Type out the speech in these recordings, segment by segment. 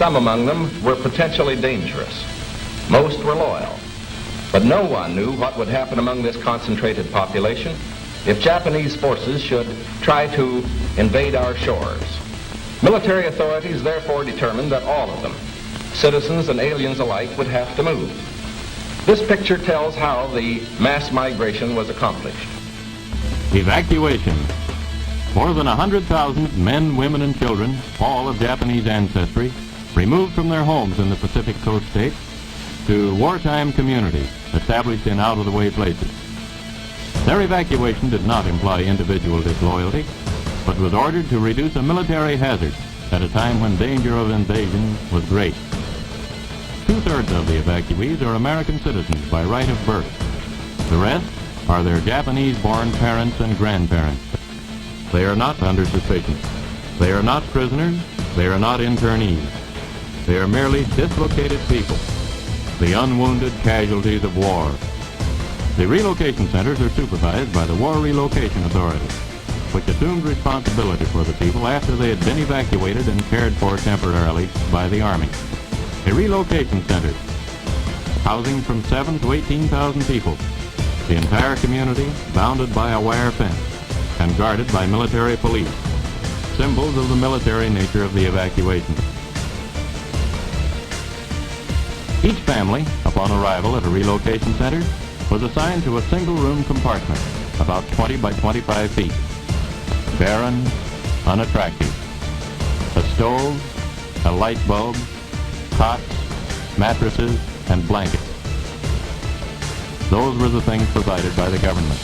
Some among them were potentially dangerous. Most were loyal. But no one knew what would happen among this concentrated population if Japanese forces should try to invade our shores. Military authorities therefore determined that all of them, citizens and aliens alike, would have to move. This picture tells how the mass migration was accomplished. Evacuation. More than 100,000 men, women, and children, all of Japanese ancestry, removed from their homes in the Pacific Coast states to wartime communities established in out-of-the-way places. Their evacuation did not imply individual disloyalty, but was ordered to reduce a military hazard at a time when danger of invasion was great. Two-thirds of the evacuees are American citizens by right of birth. The rest are their Japanese-born parents and grandparents. They are not under suspicion. They are not prisoners. They are not internees. They are merely dislocated people, the unwounded casualties of war. The relocation centers are supervised by the War Relocation Authority, which assumed responsibility for the people after they had been evacuated and cared for temporarily by the Army. A relocation center, housing from 7,000 to 18,000 people, the entire community bounded by a wire fence and guarded by military police, symbols of the military nature of the evacuation. Each family, upon arrival at a relocation center, was assigned to a single-room compartment, about 20 by 25 feet. Barren, unattractive. A stove, a light bulb, cots, mattresses, and blankets. Those were the things provided by the government.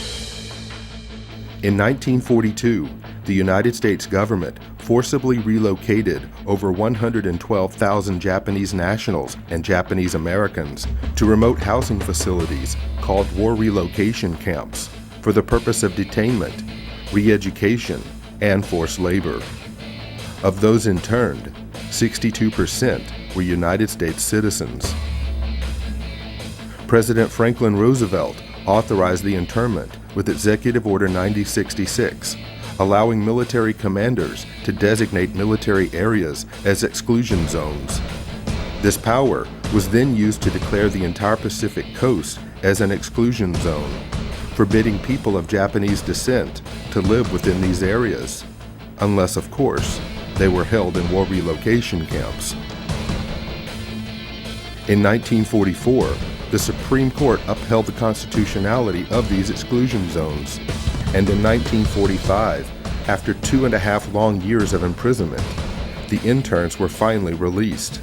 In 1942, the United States government forcibly relocated over 112,000 Japanese nationals and Japanese Americans to remote housing facilities called war relocation camps for the purpose of detainment, re-education, and forced labor. Of those interned, 62% were United States citizens. President Franklin Roosevelt authorized the internment with Executive Order 9066, allowing military commanders to designate military areas as exclusion zones. This power was then used to declare the entire Pacific coast as an exclusion zone, forbidding people of Japanese descent to live within these areas, unless, of course, they were held in war relocation camps. In 1944, the Supreme Court upheld the constitutionality of these exclusion zones, and in 1945, after 2.5 long years of imprisonment, the interns were finally released.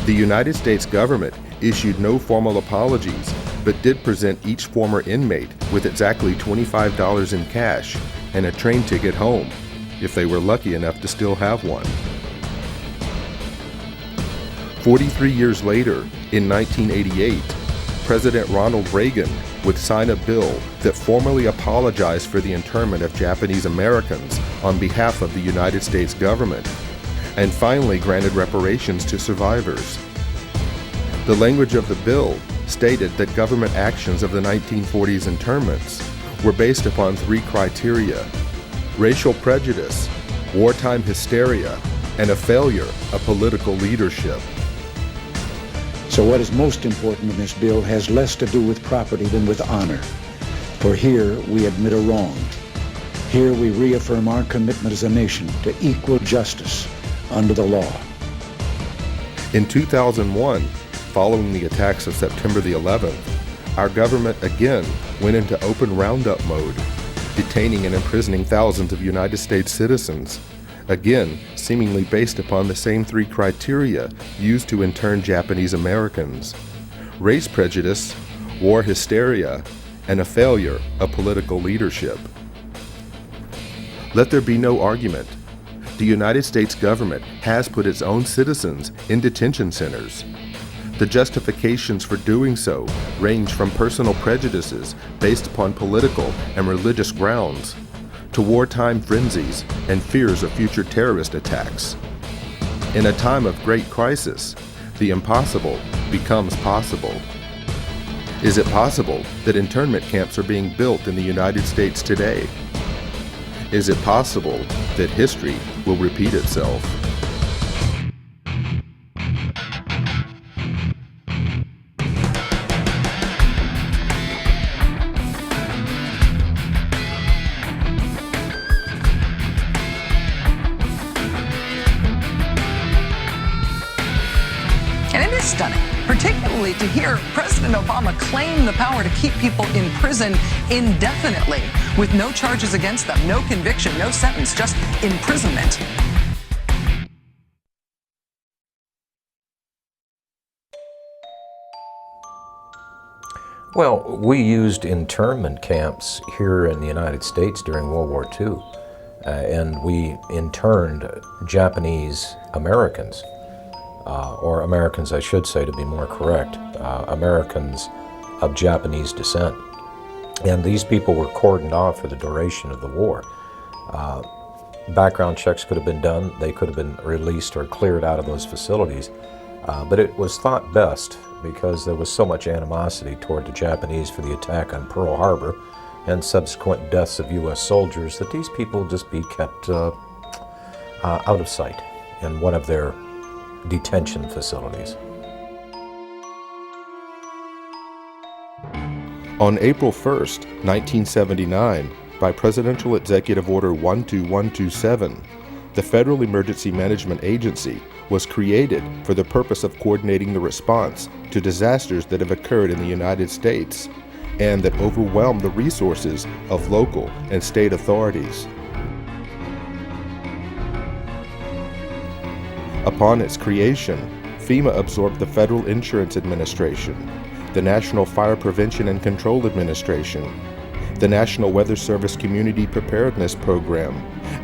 The United States government issued no formal apologies, but did present each former inmate with exactly $25 in cash and a train ticket home, if they were lucky enough to still have one. 43 years later, in 1988, President Ronald Reagan would sign a bill that formally apologized for the internment of Japanese Americans on behalf of the United States government, and finally granted reparations to survivors. The language of the bill stated that government actions of the 1940s internments were based upon 3 criteria: racial prejudice, wartime hysteria, and a failure of political leadership. So what is most important in this bill has less to do with property than with honor. For here we admit a wrong. Here we reaffirm our commitment as a nation to equal justice under the law. In 2001, following the attacks of September the 11th, our government again went into open roundup mode, detaining and imprisoning thousands of United States citizens, again seemingly based upon the same 3 criteria used to intern Japanese Americans: race prejudice, war hysteria, and a failure of political leadership. Let there be no argument. The United States government has put its own citizens in detention centers. The justifications for doing so range from personal prejudices based upon political and religious grounds to wartime frenzies and fears of future terrorist attacks. In a time of great crisis, the impossible becomes possible. Is it possible that internment camps are being built in the United States today? Is it possible that history will repeat itself? stunning, particularly to hear President Obama claim the power to keep people in prison indefinitely with no charges against them, no conviction, no sentence, just imprisonment. Well, we used internment camps here in the United States during World War II, and we interned Japanese Americans, or Americans, I should say, to be more correct, Americans of Japanese descent. And these people were cordoned off for the duration of the war. Background checks could have been done. They could have been released or cleared out of those facilities. But it was thought best, because there was so much animosity toward the Japanese for the attack on Pearl Harbor and subsequent deaths of U.S. soldiers, that these people just be kept out of sight in one of their detention facilities. On April 1st, 1979, by Presidential Executive Order 12127, the Federal Emergency Management Agency was created for the purpose of coordinating the response to disasters that have occurred in the United States and that overwhelm the resources of local and state authorities. Upon its creation, FEMA absorbed the Federal Insurance Administration, the National Fire Prevention and Control Administration, the National Weather Service Community Preparedness Program,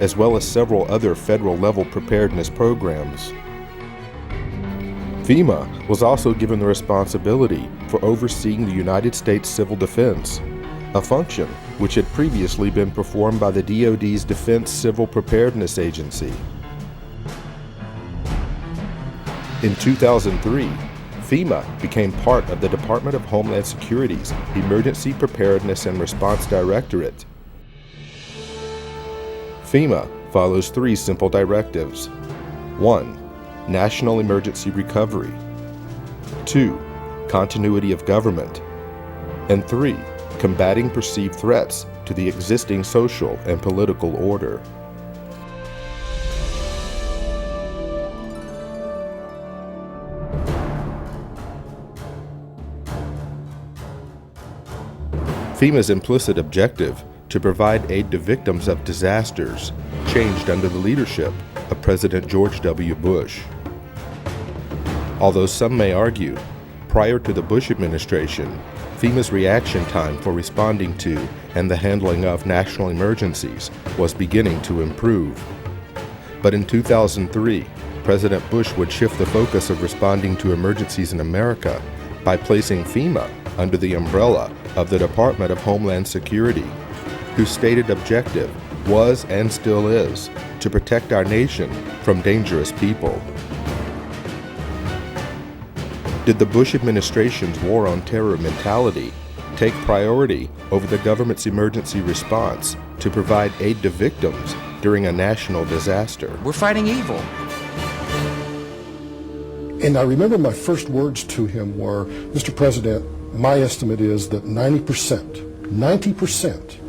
as well as several other federal-level preparedness programs. FEMA was also given the responsibility for overseeing the United States Civil Defense, a function which had previously been performed by the DoD's Defense Civil Preparedness Agency. In 2003, FEMA became part of the Department of Homeland Security's Emergency Preparedness and Response Directorate. FEMA follows three simple directives. 1. National emergency recovery. 2. Continuity of government. And 3. Combating perceived threats to the existing social and political order. FEMA's implicit objective to provide aid to victims of disasters changed under the leadership of President George W. Bush. Although some may argue, prior to the Bush administration, FEMA's reaction time for responding to and the handling of national emergencies was beginning to improve. But in 2003, President Bush would shift the focus of responding to emergencies in America by placing FEMA under the umbrella of the Department of Homeland Security, whose stated objective was and still is to protect our nation from dangerous people. Did the Bush administration's war on terror mentality take priority over the government's emergency response to provide aid to victims during a national disaster? We're fighting evil. And I remember my first words to him were, Mr. President, my estimate is that 90%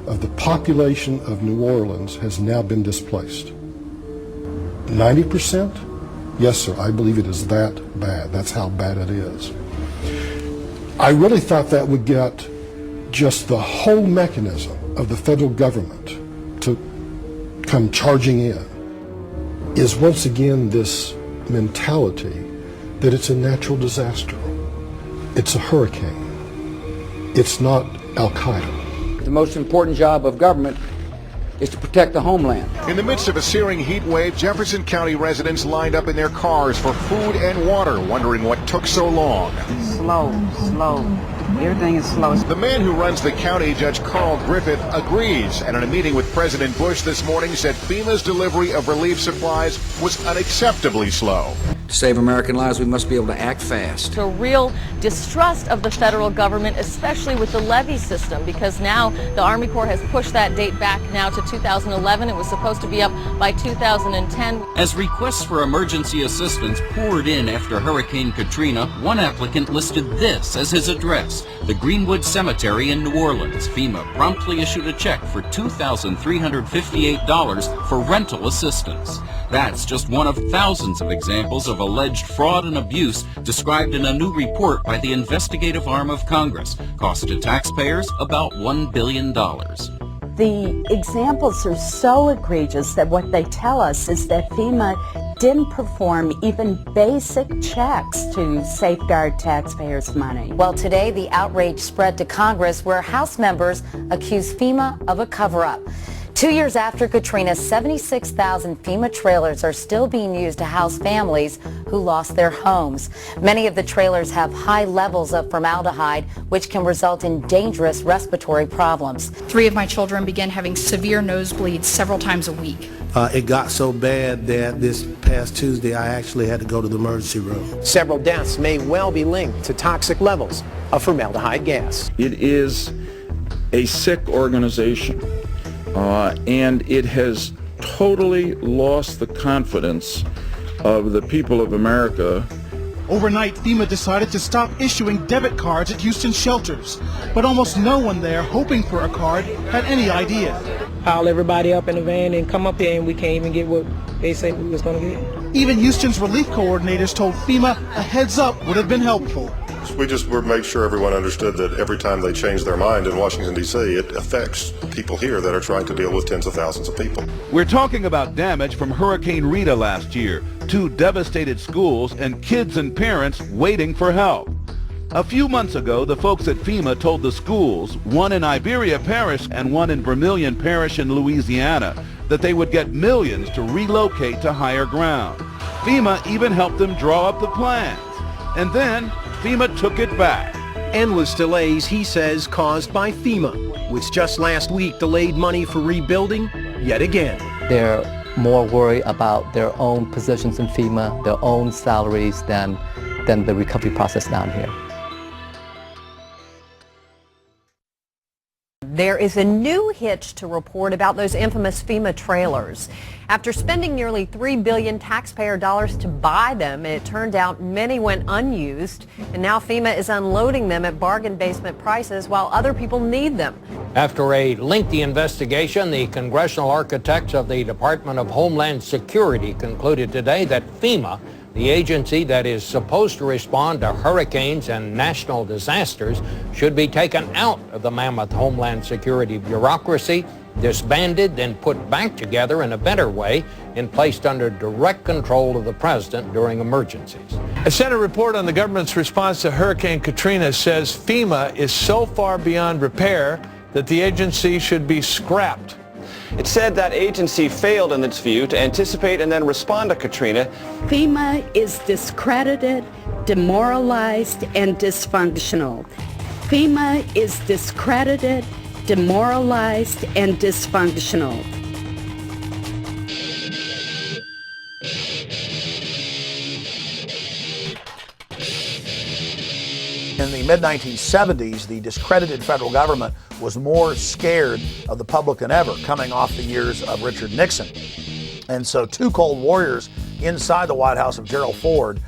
of the population of New Orleans has now been displaced. 90%? Yes, sir, I believe it is that bad. That's how bad it is. I really thought that would get just the whole mechanism of the federal government to come charging in, is once again this mentality that it's a natural disaster. It's a hurricane. It's not Al-Qaeda. The most important job of government is to protect the homeland. In the midst of a searing heat wave, Jefferson County residents lined up in their cars for food and water, wondering what took so long. Slow. Everything is slow. The man who runs the county, Judge Carl Griffith, agrees, and in a meeting with President Bush this morning said FEMA's delivery of relief supplies was unacceptably slow. To save American lives, we must be able to act fast. A real distrust of the federal government, especially with the levee system, because now the Army Corps has pushed that date back now to 2011. It was supposed to be up by 2010. As requests for emergency assistance poured in after Hurricane Katrina, one applicant listed this as his address, the Greenwood Cemetery in New Orleans. FEMA promptly issued a check for $2,358 for rental assistance. That's just one of thousands of examples of a alleged fraud and abuse described in a new report by the investigative arm of Congress. Cost to taxpayers about $1 billion. The examples are so egregious that what they tell us is that FEMA didn't perform even basic checks to safeguard taxpayers' money. Well, today the outrage spread to Congress where House members accuse FEMA of a cover-up. 2 years after Katrina, 76,000 FEMA trailers are still being used to house families who lost their homes. Many of the trailers have high levels of formaldehyde, which can result in dangerous respiratory problems. 3 of my children began having severe nosebleeds several times a week. It got so bad that this past Tuesday I actually had to go to the emergency room. Several deaths may well be linked to toxic levels of formaldehyde gas. It is a sick organization. And it has totally lost the confidence of the people of America. Overnight, FEMA decided to stop issuing debit cards at Houston shelters, but almost no one there hoping for a card had any idea. Pile everybody up in the van and come up here and we can't even get what they said we was going to get. Even Houston's relief coordinators told FEMA a heads up would have been helpful. We just made sure everyone understood that every time they change their mind in Washington, D.C., it affects people here that are trying to deal with tens of thousands of people. We're talking about damage from Hurricane Rita last year, 2 devastated schools and kids and parents waiting for help. A few months ago, the folks at FEMA told the schools, one in Iberia Parish and one in Vermilion Parish in Louisiana, that they would get millions to relocate to higher ground. FEMA even helped them draw up the plans. And then FEMA took it back. Endless delays, he says, caused by FEMA, which just last week delayed money for rebuilding yet again. They're more worried about their own positions in FEMA, their own salaries, than the recovery process down here. There is a new hitch to report about those infamous FEMA trailers. After spending nearly $3 billion taxpayer dollars to buy them, it turned out many went unused, and now FEMA is unloading them at bargain basement prices while other people need them. After a lengthy investigation, the congressional architects of the Department of Homeland Security concluded today that FEMA, the agency that is supposed to respond to hurricanes and national disasters, should be taken out of the mammoth Homeland Security bureaucracy, disbanded, then put back together in a better way and placed under direct control of the president during emergencies. A Senate report on the government's response to Hurricane Katrina says FEMA is so far beyond repair that the agency should be scrapped. It said that agency failed in its view to anticipate and then respond to Katrina. FEMA is discredited, demoralized, and dysfunctional. FEMA is discredited, demoralized, and dysfunctional. In the mid-1970s, the discredited federal government was more scared of the public than ever, coming off the years of Richard Nixon. And so 2 Cold Warriors inside the White House of Gerald Ford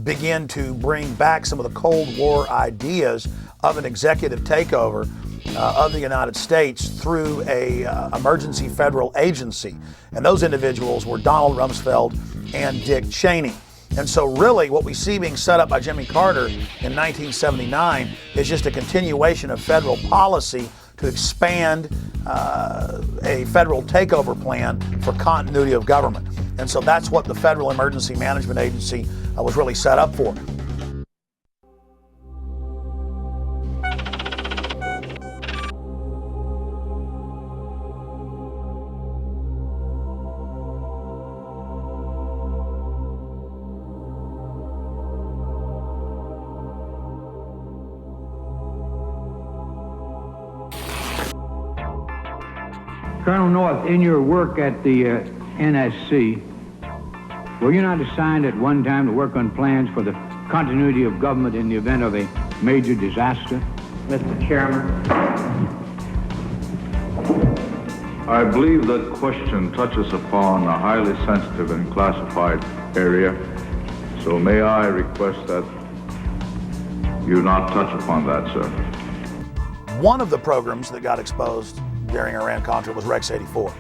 began to bring back some of the Cold War ideas of an executive takeover of the United States through a emergency federal agency. And those individuals were Donald Rumsfeld and Dick Cheney. And so really what we see being set up by Jimmy Carter in 1979 is just a continuation of federal policy to expand a federal takeover plan for continuity of government. And so that's what the Federal Emergency Management Agency was really set up for. Colonel North, in your work at the NSC, were you not assigned at one time to work on plans for the continuity of government in the event of a major disaster? Mr. Chairman. I believe that question touches upon a highly sensitive and classified area, so may I request that you not touch upon that, sir. One of the programs that got exposed during Iran-Contra was Rex 84.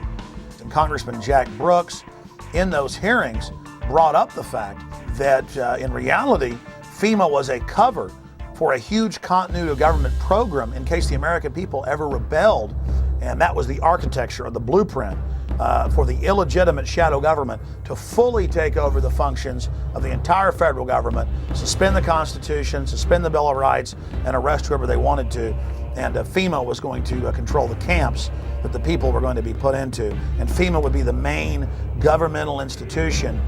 And Congressman Jack Brooks, in those hearings, brought up the fact that in reality, FEMA was a cover for a huge continuity of government program in case the American people ever rebelled. And that was the architecture or the blueprint for the illegitimate shadow government to fully take over the functions of the entire federal government, suspend the Constitution, suspend the Bill of Rights, and arrest whoever they wanted to. And FEMA was going to control the camps that the people were going to be put into. And FEMA would be the main governmental institution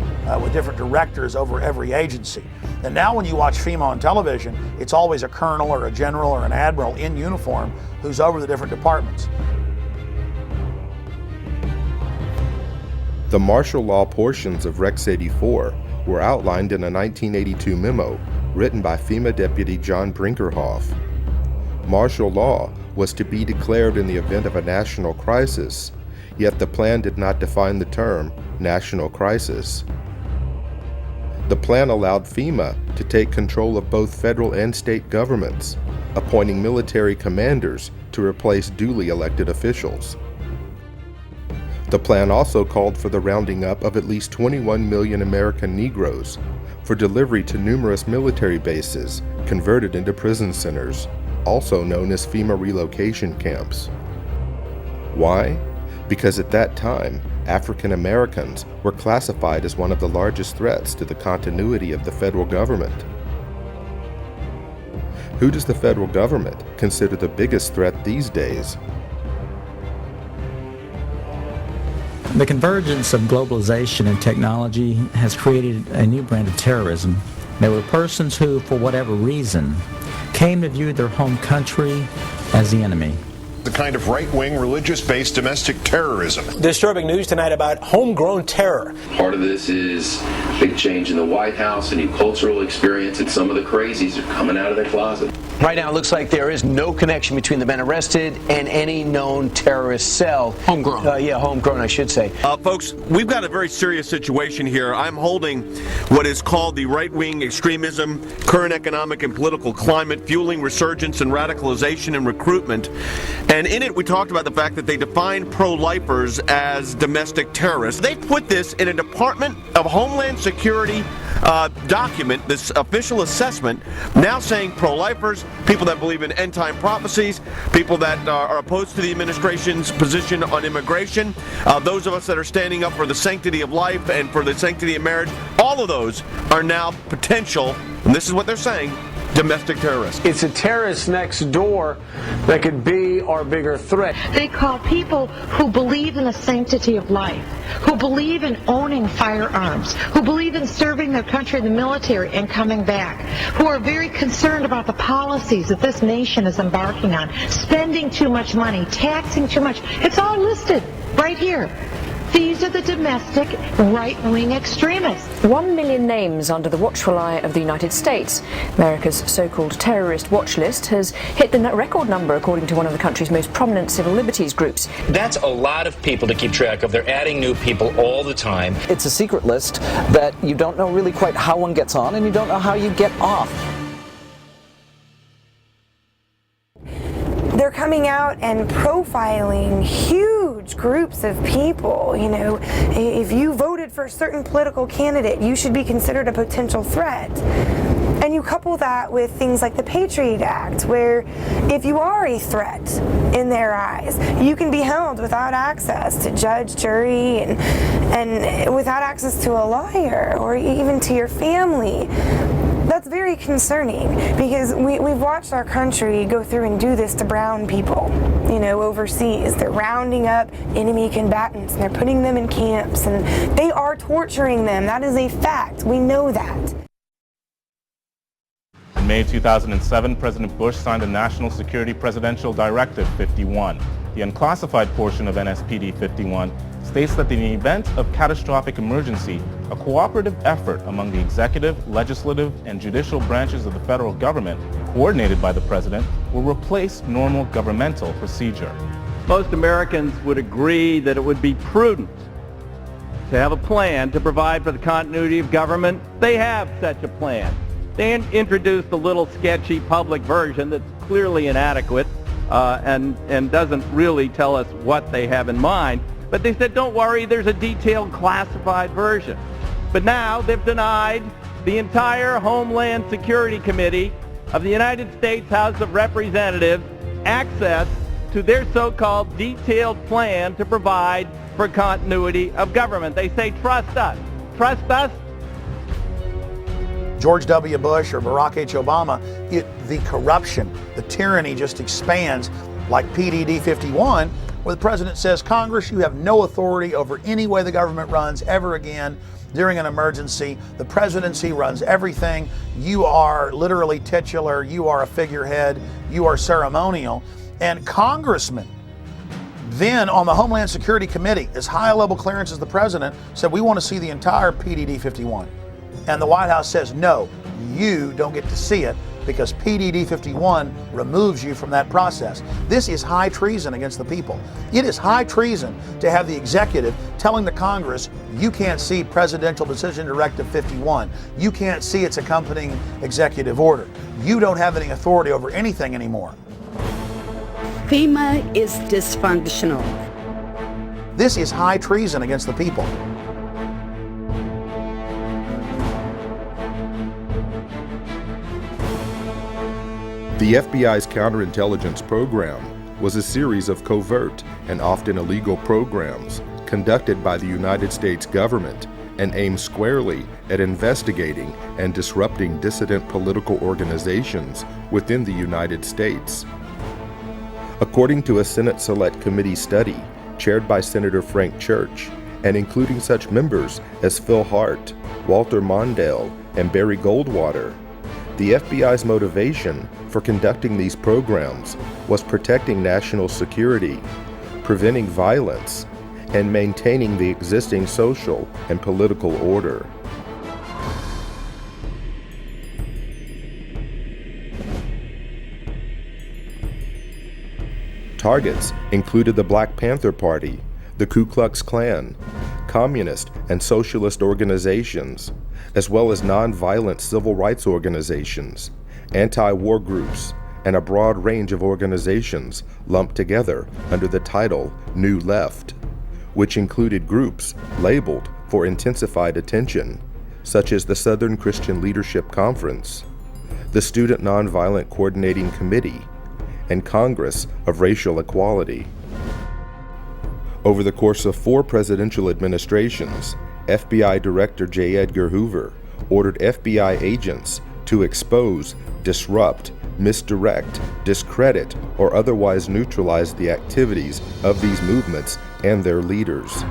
with different directors over every agency. And now when you watch FEMA on television, it's always a colonel or a general or an admiral in uniform who's over the different departments. The martial law portions of Rex 84 were outlined in a 1982 memo written by FEMA Deputy John Brinkerhoff. Martial law was to be declared in the event of a national crisis, yet the plan did not define the term national crisis. The plan allowed FEMA to take control of both federal and state governments, appointing military commanders to replace duly elected officials. The plan also called for the rounding up of at least 21 million American Negroes for delivery to numerous military bases converted into prison centers, also known as FEMA relocation camps. Why? Because at that time, African Americans were classified as one of the largest threats to the continuity of the federal government. Who does the federal government consider the biggest threat these days? The convergence of globalization and technology has created a new brand of terrorism. There were persons who, for whatever reason, came to view their home country as the enemy. The kind of right-wing, religious-based domestic terrorism. Disturbing news tonight about homegrown terror. Part of this is a big change in the White House, a new cultural experience, and some of the crazies are coming out of their closet. Right now, it looks like there is no connection between the men arrested and any known terrorist cell. Homegrown. Homegrown, I should say. Folks, we've got a very serious situation here. I'm holding what is called the right-wing extremism, current economic and political climate, fueling resurgence and radicalization and recruitment. And in it, we talked about the fact that they define pro-lifers as domestic terrorists. They put this in a Department of Homeland Security document, this official assessment, now saying pro-lifers, people that believe in end-time prophecies, people that are opposed to the administration's position on immigration, those of us that are standing up for the sanctity of life and for the sanctity of marriage, all of those are now potential, and this is what they're saying, domestic terrorists. It's a terrorist next door that could be our bigger threat. They call people who believe in the sanctity of life, who believe in owning firearms, who believe in serving their country in the military and coming back, who are very concerned about the policies that this nation is embarking on, spending too much money, taxing too much. It's all listed right here. These are the domestic right-wing extremists. 1 million names under the watchful eye of the United States. America's so-called terrorist watch list has hit the record number according to one of the country's most prominent civil liberties groups. That's a lot of people to keep track of. They're adding new people all the time. It's a secret list that you don't know really quite how one gets on and you don't know how you get off. They're coming out and profiling huge groups of people. You know, if you voted for a certain political candidate, you should be considered a potential threat. And you couple that with things like the Patriot Act, where if you are a threat in their eyes, you can be held without access to judge, jury, and without access to a lawyer or even to your family. That's very concerning because we've watched our country go through and do this to brown people, you know, overseas. They're rounding up enemy combatants and they're putting them in camps and they are torturing them. That is a fact. We know that. In May 2007, President Bush signed the National Security Presidential Directive 51. The unclassified portion of NSPD 51 states that in the event of catastrophic emergency, a cooperative effort among the executive, legislative, and judicial branches of the federal government, coordinated by the president, will replace normal governmental procedure. Most Americans would agree that it would be prudent to have a plan to provide for the continuity of government. They have such a plan. They introduced a little sketchy public version that's clearly inadequate and doesn't really tell us what they have in mind. But they said, don't worry, there's a detailed classified version. But now they've denied the entire Homeland Security Committee of the United States House of Representatives access to their so-called detailed plan to provide for continuity of government. They say, trust us. Trust us? George W. Bush or Barack H. Obama, the corruption, the tyranny just expands like PDD 51, where the president says, Congress, you have no authority over any way the government runs ever again during an emergency. The presidency runs everything. You are literally titular. You are a figurehead. You are ceremonial. And congressmen then on the Homeland Security Committee, as high a level clearance as the president, said, we want to see the entire PDD 51. And the White House says, no, you don't get to see it because PDD 51 removes you from that process. This is high treason against the people. It is high treason to have the executive telling the Congress, you can't see Presidential Decision Directive 51. You can't see its accompanying executive order. You don't have any authority over anything anymore. FEMA is dysfunctional. This is high treason against the people. The FBI's counterintelligence program was a series of covert and often illegal programs conducted by the United States government and aimed squarely at investigating and disrupting dissident political organizations within the United States. According to a Senate Select Committee study chaired by Senator Frank Church, and including such members as Phil Hart, Walter Mondale, and Barry Goldwater, the FBI's motivation for conducting these programs was protecting national security, preventing violence, and maintaining the existing social and political order. Targets included the Black Panther Party, the Ku Klux Klan, communist and socialist organizations, as well as nonviolent civil rights organizations, anti-war groups, and a broad range of organizations lumped together under the title New Left, which included groups labeled for intensified attention, such as the Southern Christian Leadership Conference, the Student Nonviolent Coordinating Committee, and Congress of Racial Equality. Over the course of 4 presidential administrations, FBI Director J. Edgar Hoover ordered FBI agents to expose, disrupt, misdirect, discredit, or otherwise neutralize the activities of these movements and their leaders.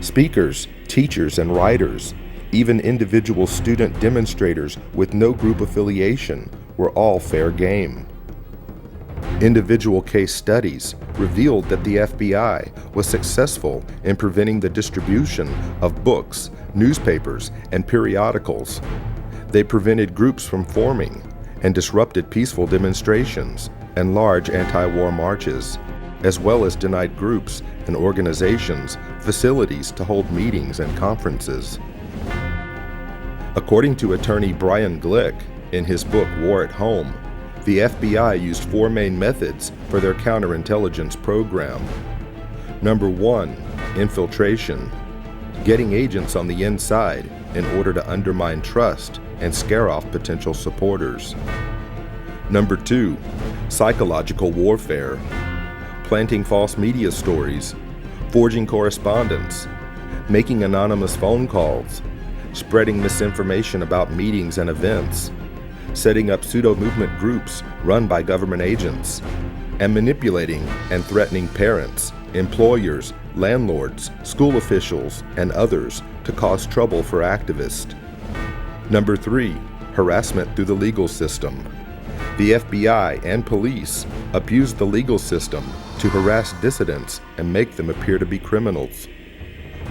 Speakers, teachers, and writers, even individual student demonstrators with no group affiliation, were all fair game. Individual case studies revealed that the FBI was successful in preventing the distribution of books, newspapers, and periodicals. They prevented groups from forming and disrupted peaceful demonstrations and large anti-war marches, as well as denied groups and organizations facilities to hold meetings and conferences. According to attorney Brian Glick in his book War at Home, the FBI used 4 main methods for their counterintelligence program. Number 1, infiltration, getting agents on the inside in order to undermine trust and scare off potential supporters. Number 2, psychological warfare, planting false media stories, forging correspondence, making anonymous phone calls, spreading misinformation about meetings and events, setting up pseudo-movement groups run by government agents, and manipulating and threatening parents, employers, landlords, school officials, and others to cause trouble for activists. Number 3, harassment through the legal system. The FBI and police abused the legal system to harass dissidents and make them appear to be criminals.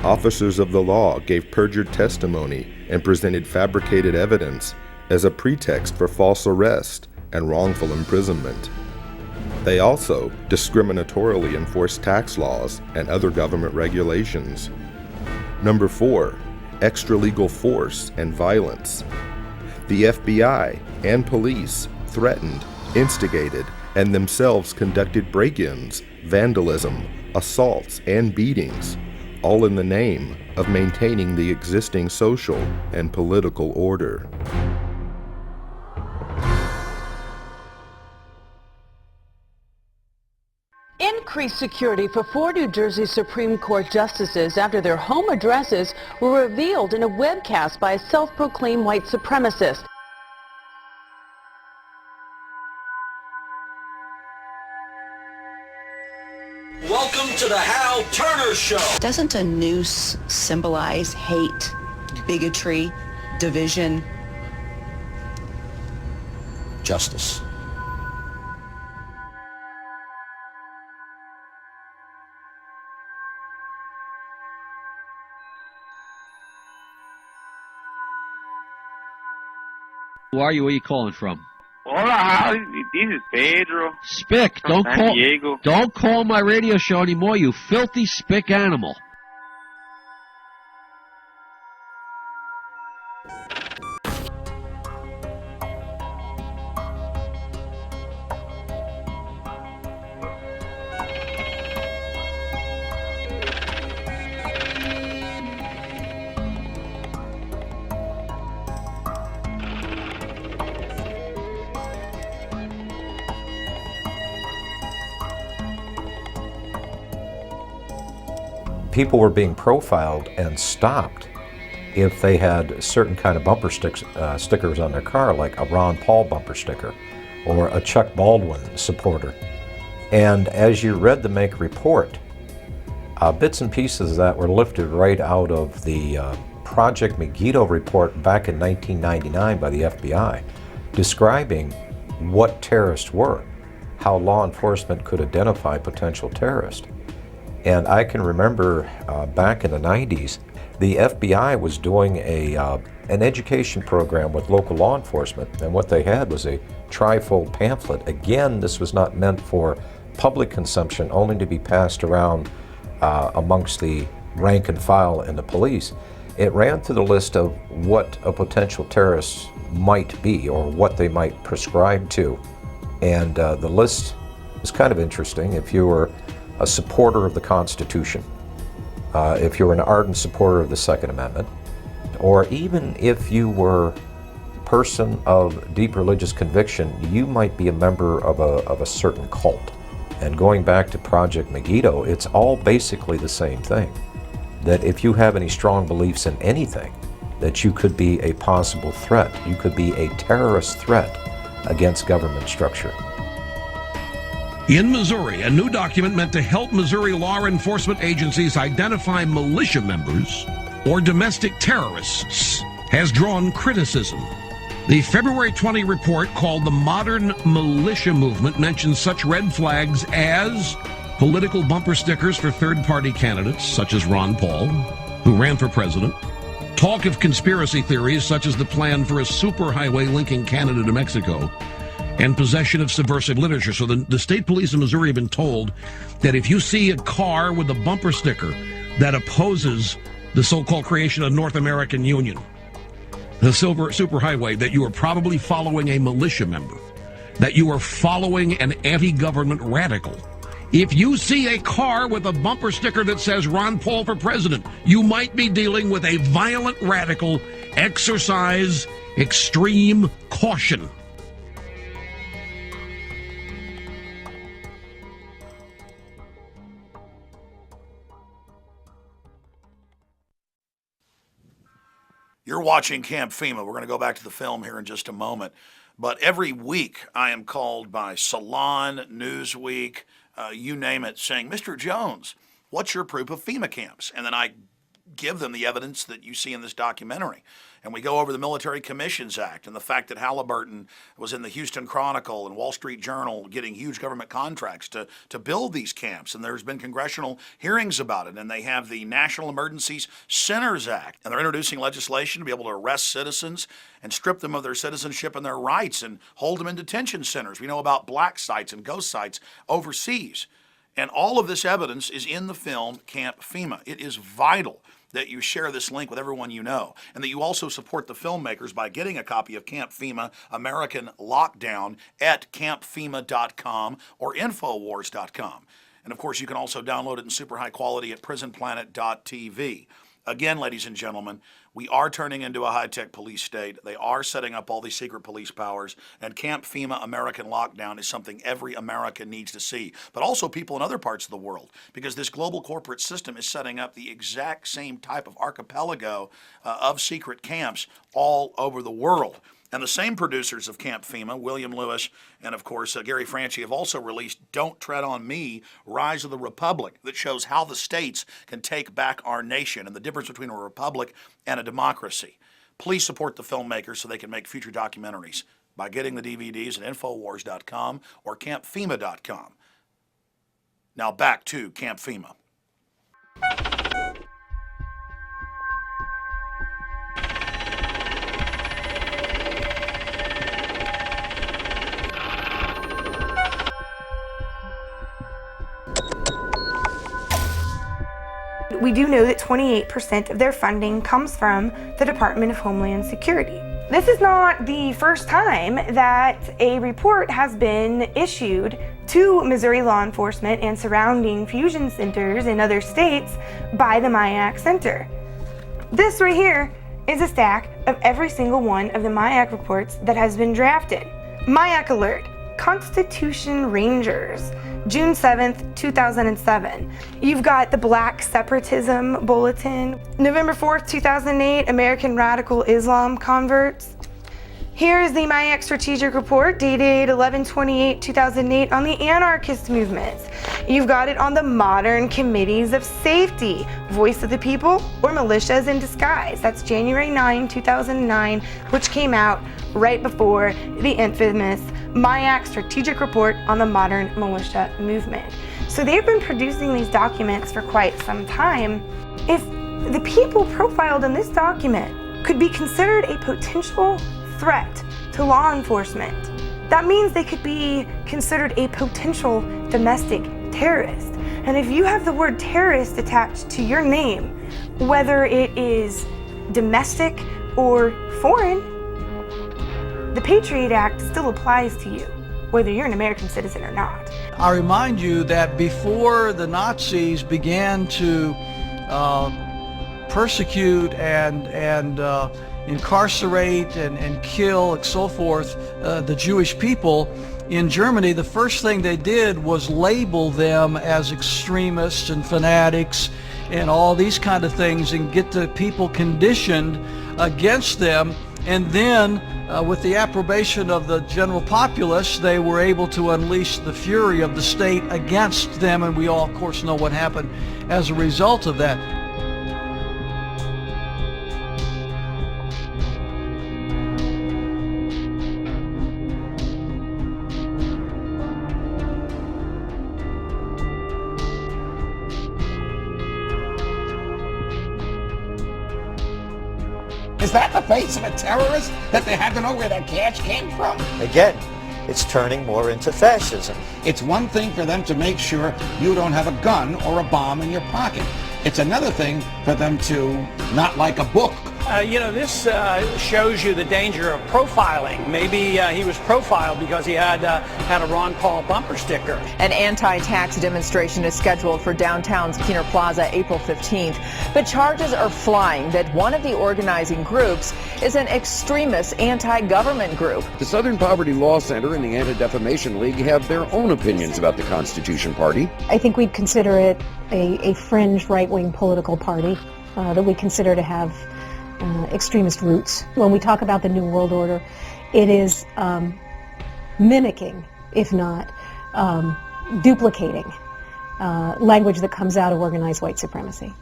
Officers of the law gave perjured testimony and presented fabricated evidence as a pretext for false arrest and wrongful imprisonment. They also discriminatorily enforced tax laws and other government regulations. Number 4, extralegal force and violence. The FBI and police threatened, instigated, and themselves conducted break-ins, vandalism, assaults, and beatings, all in the name of maintaining the existing social and political order. Increased security for 4 New Jersey Supreme Court justices after their home addresses were revealed in a webcast by a self-proclaimed white supremacist. Welcome to the Hal Turner Show. Doesn't a noose symbolize hate, bigotry, division? Justice. Who are you? Where are you calling from? Hola, this is Pedro. Spick, From San Diego. don't call my radio show anymore, you filthy spick animal. People were being profiled and stopped if they had certain kind of bumper stickers on their car, like a Ron Paul bumper sticker or a Chuck Baldwin supporter. And as you read the Make report, bits and pieces that were lifted right out of the Project Megiddo report back in 1999 by the FBI, describing what terrorists were, how law enforcement could identify potential terrorists. And I can remember back in the 90s, the FBI was doing an education program with local law enforcement, and what they had was a trifold pamphlet. Again, this was not meant for public consumption, only to be passed around amongst the rank and file in the police. It ran through the list of what a potential terrorist might be or what they might prescribe to. And the list is kind of interesting. If you were a supporter of the Constitution, if you were an ardent supporter of the Second Amendment, or even if you were a person of deep religious conviction, you might be a member of a certain cult. And going back to Project Megiddo, it's all basically the same thing. That if you have any strong beliefs in anything, that you could be a possible threat. You could be a terrorist threat against government structure. In Missouri, a new document meant to help Missouri law enforcement agencies identify militia members or domestic terrorists has drawn criticism. The February 20 report called the Modern Militia Movement mentions such red flags as political bumper stickers for third-party candidates, such as Ron Paul, who ran for president, talk of conspiracy theories such as the plan for a superhighway linking Canada to Mexico, and possession of subversive literature. So the state police in Missouri have been told that if you see a car with a bumper sticker that opposes the so-called creation of North American Union, the superhighway, that you are probably following a militia member, that you are following an anti-government radical. If you see a car with a bumper sticker that says Ron Paul for president, you might be dealing with a violent radical. Exercise extreme caution. You're watching Camp FEMA. We're going to go back to the film here in just a moment. But every week I am called by Salon, Newsweek, you name it, saying, Mr. Jones, what's your proof of FEMA camps? And then I give them the evidence that you see in this documentary. And we go over the Military Commissions Act and the fact that Halliburton was in the Houston Chronicle and Wall Street Journal getting huge government contracts to build these camps. And there's been congressional hearings about it. And they have the National Emergencies Centers Act. And they're introducing legislation to be able to arrest citizens and strip them of their citizenship and their rights and hold them in detention centers. We know about black sites and ghost sites overseas. And all of this evidence is in the film Camp FEMA. It is vital that you share this link with everyone you know, and that you also support the filmmakers by getting a copy of Camp FEMA American Lockdown at campfema.com or infowars.com. And of course, you can also download it in super high quality at prisonplanet.tv. Again, ladies and gentlemen, we are turning into a high-tech police state. They are setting up all these secret police powers, and Camp FEMA American Lockdown is something every American needs to see, but also people in other parts of the world, because this global corporate system is setting up the exact same type of archipelago of secret camps all over the world. And the same producers of Camp FEMA, William Lewis and, of course, Gary Franchi, have also released Don't Tread on Me, Rise of the Republic, that shows how the states can take back our nation and the difference between a republic and a democracy. Please support the filmmakers so they can make future documentaries by getting the DVDs at Infowars.com or CampFEMA.com. Now back to Camp FEMA. We do know that 28% of their funding comes from the Department of Homeland Security. This is not the first time that a report has been issued to Missouri law enforcement and surrounding fusion centers in other states by the MIAC Center. This right here is a stack of every single one of the MIAC reports that has been drafted. MIAC Alert, Constitution Rangers, June 7th, 2007. You've got the Black Separatism Bulletin, November 4th, 2008, American Radical Islam Converts. Here is the MIAC Strategic Report dated 11/28/2008 on the anarchist movements. You've got it on the Modern Committees of Safety, Voice of the People, or Militias in Disguise. That's January 9, 2009, which came out right before the infamous MIAC Strategic Report on the Modern Militia Movement. So they've been producing these documents for quite some time. If the people profiled in this document could be considered a potential threat to law enforcement, that means they could be considered a potential domestic terrorist. And if you have the word terrorist attached to your name, whether it is domestic or foreign, the Patriot Act still applies to you, whether you're an American citizen or not. I remind you that before the Nazis began to persecute and incarcerate and kill and so forth the Jewish people in Germany, the first thing they did was label them as extremists and fanatics and all these kind of things and get the people conditioned against them. And then with the approbation of the general populace, they were able to unleash the fury of the state against them, and we all of course know what happened as a result of that. Is that the face of a terrorist that they had to know where that cash came from? Again, it's turning more into fascism. It's one thing for them to make sure you don't have a gun or a bomb in your pocket. It's another thing for them to not like a book. This shows you the danger of profiling. Maybe he was profiled because he had a Ron Paul bumper sticker. An anti-tax demonstration is scheduled for downtown's Keener Plaza April 15th, but charges are flying that one of the organizing groups is an extremist anti-government group. The Southern Poverty Law Center and the Anti-Defamation League have their own opinions about the Constitution Party. I think we'd consider it a fringe right-wing political party that we consider to have extremist roots. When we talk about the New World Order, it is mimicking, if not duplicating, language that comes out of organized white supremacy.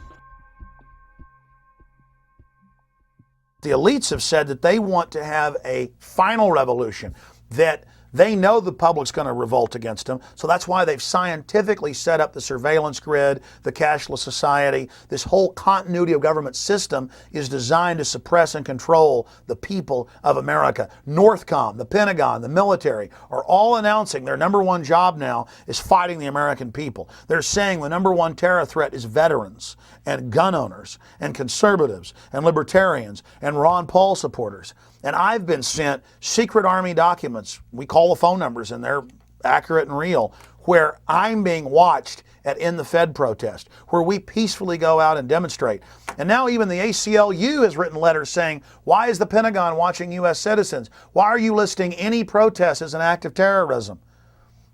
The elites have said that they want to have a final revolution, that they know the public's going to revolt against them, so that's why they've scientifically set up the surveillance grid, the cashless society. This whole continuity of government system is designed to suppress and control the people of America. Northcom, the Pentagon, the military are all announcing their number one job now is fighting the American people. They're saying the number one terror threat is veterans and gun owners and conservatives and libertarians and Ron Paul supporters. And I've been sent secret Army documents. We call the phone numbers and they're accurate and real, where I'm being watched at In the Fed protest, where we peacefully go out and demonstrate. And now even the ACLU has written letters saying, why is the Pentagon watching U.S. citizens? Why are you listing any protest as an act of terrorism?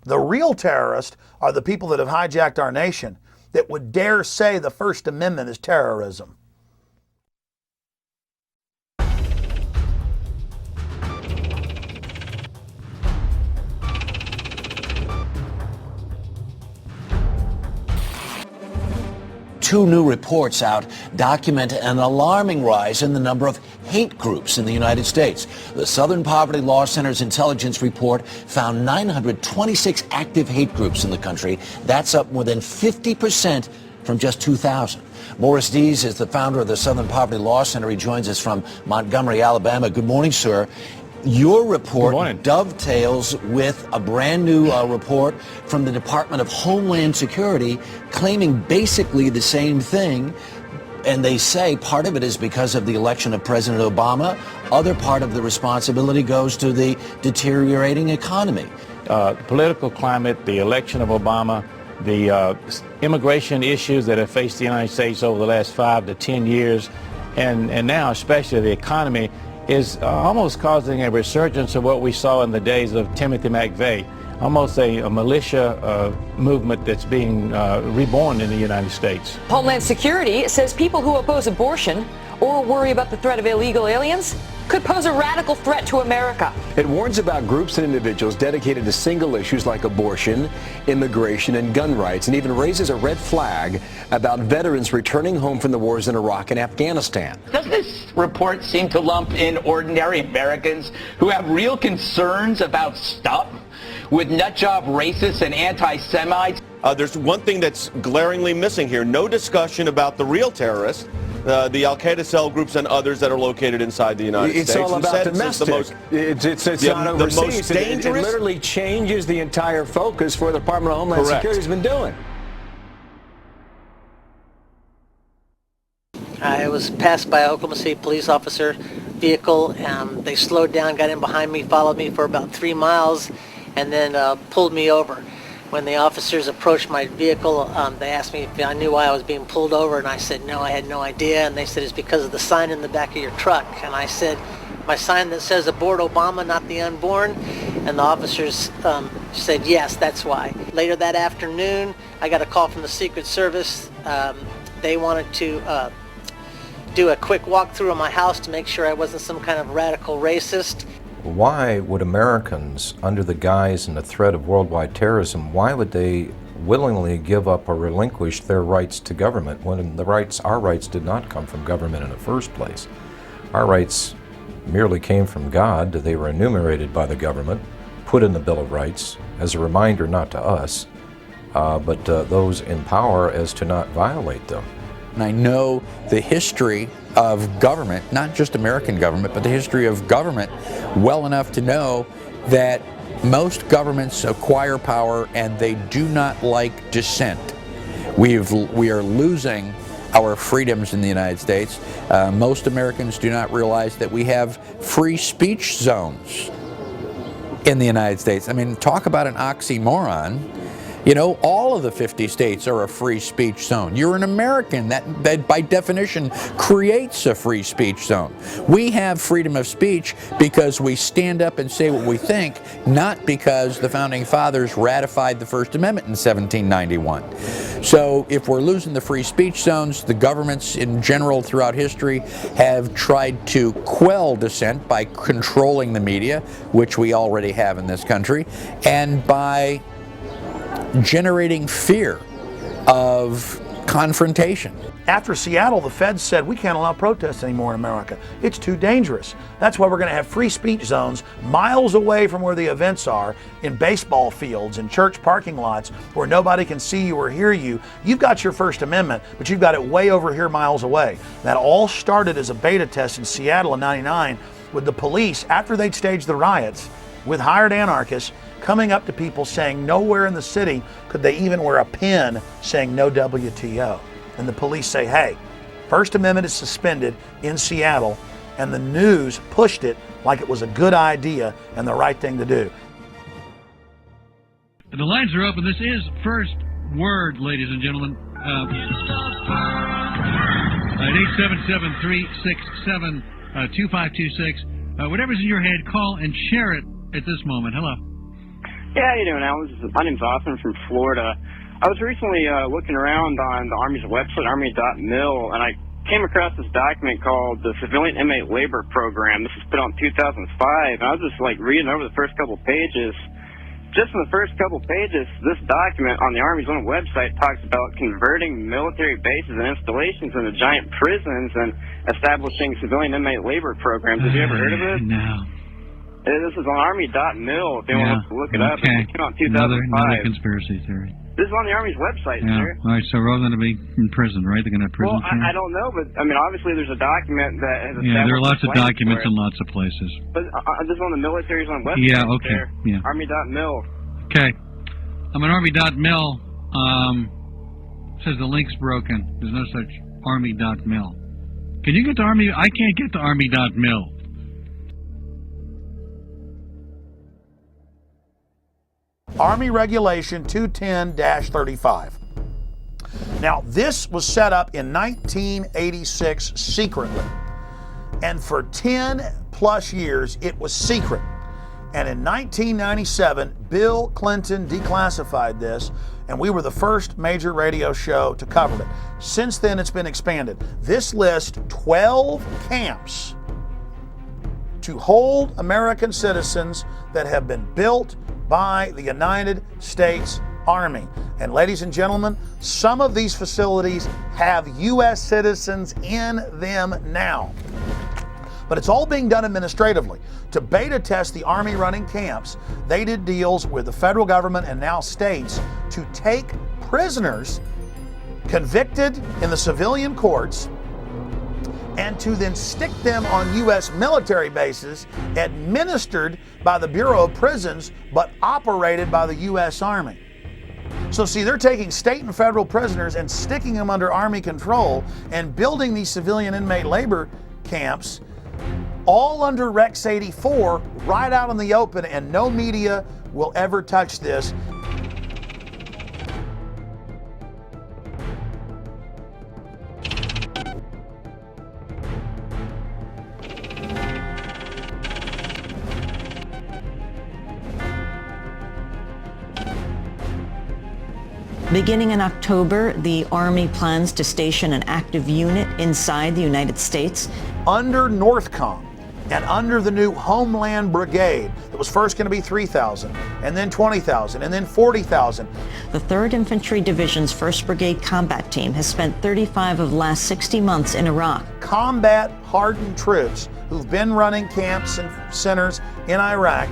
The real terrorists are the people that have hijacked our nation that would dare say the First Amendment is terrorism. Two new reports out document an alarming rise in the number of hate groups in the United States. The Southern Poverty Law Center's intelligence report found 926 active hate groups in the country. That's up more than 50% from just 2000. Morris Dees is the founder of the Southern Poverty Law Center. He joins us from Montgomery, Alabama. Good morning, sir. Your report dovetails with a brand new report from the Department of Homeland Security claiming basically the same thing. And they say part of it is because of the election of President Obama. Other part of the responsibility goes to the deteriorating economy. The political climate, the election of Obama, the immigration issues that have faced the United States over the last 5 to 10 years, and now especially the economy, is almost causing a resurgence of what we saw in the days of Timothy McVeigh, almost a militia movement that's being reborn in the United States. Homeland Security says people who oppose abortion or worry about the threat of illegal aliens could pose a radical threat to America. It warns about groups and individuals dedicated to single issues like abortion, immigration, and gun rights, and even raises a red flag about veterans returning home from the wars in Iraq and Afghanistan. Does this report seem to lump in ordinary Americans who have real concerns about stuff with nutjob racists and anti-Semites? There's one thing that's glaringly missing here. No discussion about the real terrorists, the Al-Qaeda cell groups and others that are located inside the United States. It's all about domestic. It's not overseas. The most dangerous. It literally changes the entire focus for the Department of Homeland Security has been doing. I was passed by an Oklahoma City police officer vehicle, and they slowed down, got in behind me, followed me for about 3 miles, and then pulled me over. When the officers approached my vehicle, they asked me if I knew why I was being pulled over, and I said no, I had no idea. And they said it's because of the sign in the back of your truck. And I said, my sign that says aboard Obama, not the unborn. And the officers said yes, that's why. Later that afternoon, I got a call from the Secret Service. They wanted to do a quick walkthrough of my house to make sure I wasn't some kind of radical racist. Why would Americans, under the guise and the threat of worldwide terrorism, why would they willingly give up or relinquish their rights to government when our rights did not come from government in the first place? Our rights merely came from God. They were enumerated by the government, put in the Bill of Rights as a reminder not to us, but those in power as to not violate them. And I know the history of government, not just American government, but the history of government well enough to know that most governments acquire power and they do not like dissent. We are losing our freedoms in the United States. Most Americans do not realize that we have free speech zones in the United States. I mean, talk about an oxymoron. You know, all of the 50 states are a free speech zone. You're an American. That by definition creates a free speech zone. We have freedom of speech because we stand up and say what we think, not because the Founding Fathers ratified the First Amendment in 1791. So if we're losing the free speech zones, the governments in general throughout history have tried to quell dissent by controlling the media, which we already have in this country, and by generating fear of confrontation. After Seattle, the feds said we can't allow protests anymore in America. It's too dangerous. That's why we're going to have free speech zones miles away from where the events are, in baseball fields, in church parking lots, where nobody can see you or hear you. You've got your First Amendment, but you've got it way over here miles away. That all started as a beta test in Seattle in '99 with the police, after they'd staged the riots, with hired anarchists, coming up to people saying nowhere in the city could they even wear a pin saying no WTO. And the police say, hey, First Amendment is suspended in Seattle, and the news pushed it like it was a good idea and the right thing to do. The lines are open. This is First Word, ladies and gentlemen. At 877-367-2526. Whatever's in your head, call and share it at this moment. Hello. Yeah, how you doing, Alan? My name's Austin from Florida. I was recently looking around on the Army's website, army.mil, and I came across this document called the Civilian Inmate Labor Program. This was put out in 2005, and I was just like reading over the first couple pages. Just in the first couple pages, this document on the Army's own website talks about converting military bases and installations into giant prisons and establishing civilian inmate labor programs. Have you ever heard of this? No. This is on army.mil if anyone wants to look it up. Okay. It came out in 2005. Another conspiracy theory. This is on the Army's website, Yeah. sir. All right, so we're all going to be in prison, right? They're going to have prison Well, camps? I don't know, but I mean, obviously there's a document that has Yeah, there are lots of plans documents for it. in lots of places. But this is on the military's own website. Yeah, okay. There. Yeah. Army.mil. Okay. I'm at army.mil. Says the link's broken. There's no such army.mil. Can you get to army? I can't get to army.mil. Army Regulation 210-35. Now, this was set up in 1986 secretly. And for 10 plus years, it was secret. And in 1997, Bill Clinton declassified this, and we were the first major radio show to cover it. Since then, it's been expanded. This lists 12 camps to hold American citizens that have been built by the United States Army. And ladies and gentlemen, some of these facilities have U.S. citizens in them now. But it's all being done administratively. To beta test the Army running camps, they did deals with the federal government and now states to take prisoners convicted in the civilian courts and to then stick them on U.S. military bases administered by the Bureau of Prisons but operated by the U.S. Army. So see, they're taking state and federal prisoners and sticking them under Army control and building these civilian inmate labor camps all under Rex 84 right out in the open, and no media will ever touch this. Beginning in October, the Army plans to station an active unit inside the United States. Under NORTHCOM and under the new Homeland Brigade, that was first going to be 3,000, and then 20,000, and then 40,000. The 3rd Infantry Division's 1st Brigade Combat Team has spent 35 of the last 60 months in Iraq. Combat-hardened troops who've been running camps and centers in Iraq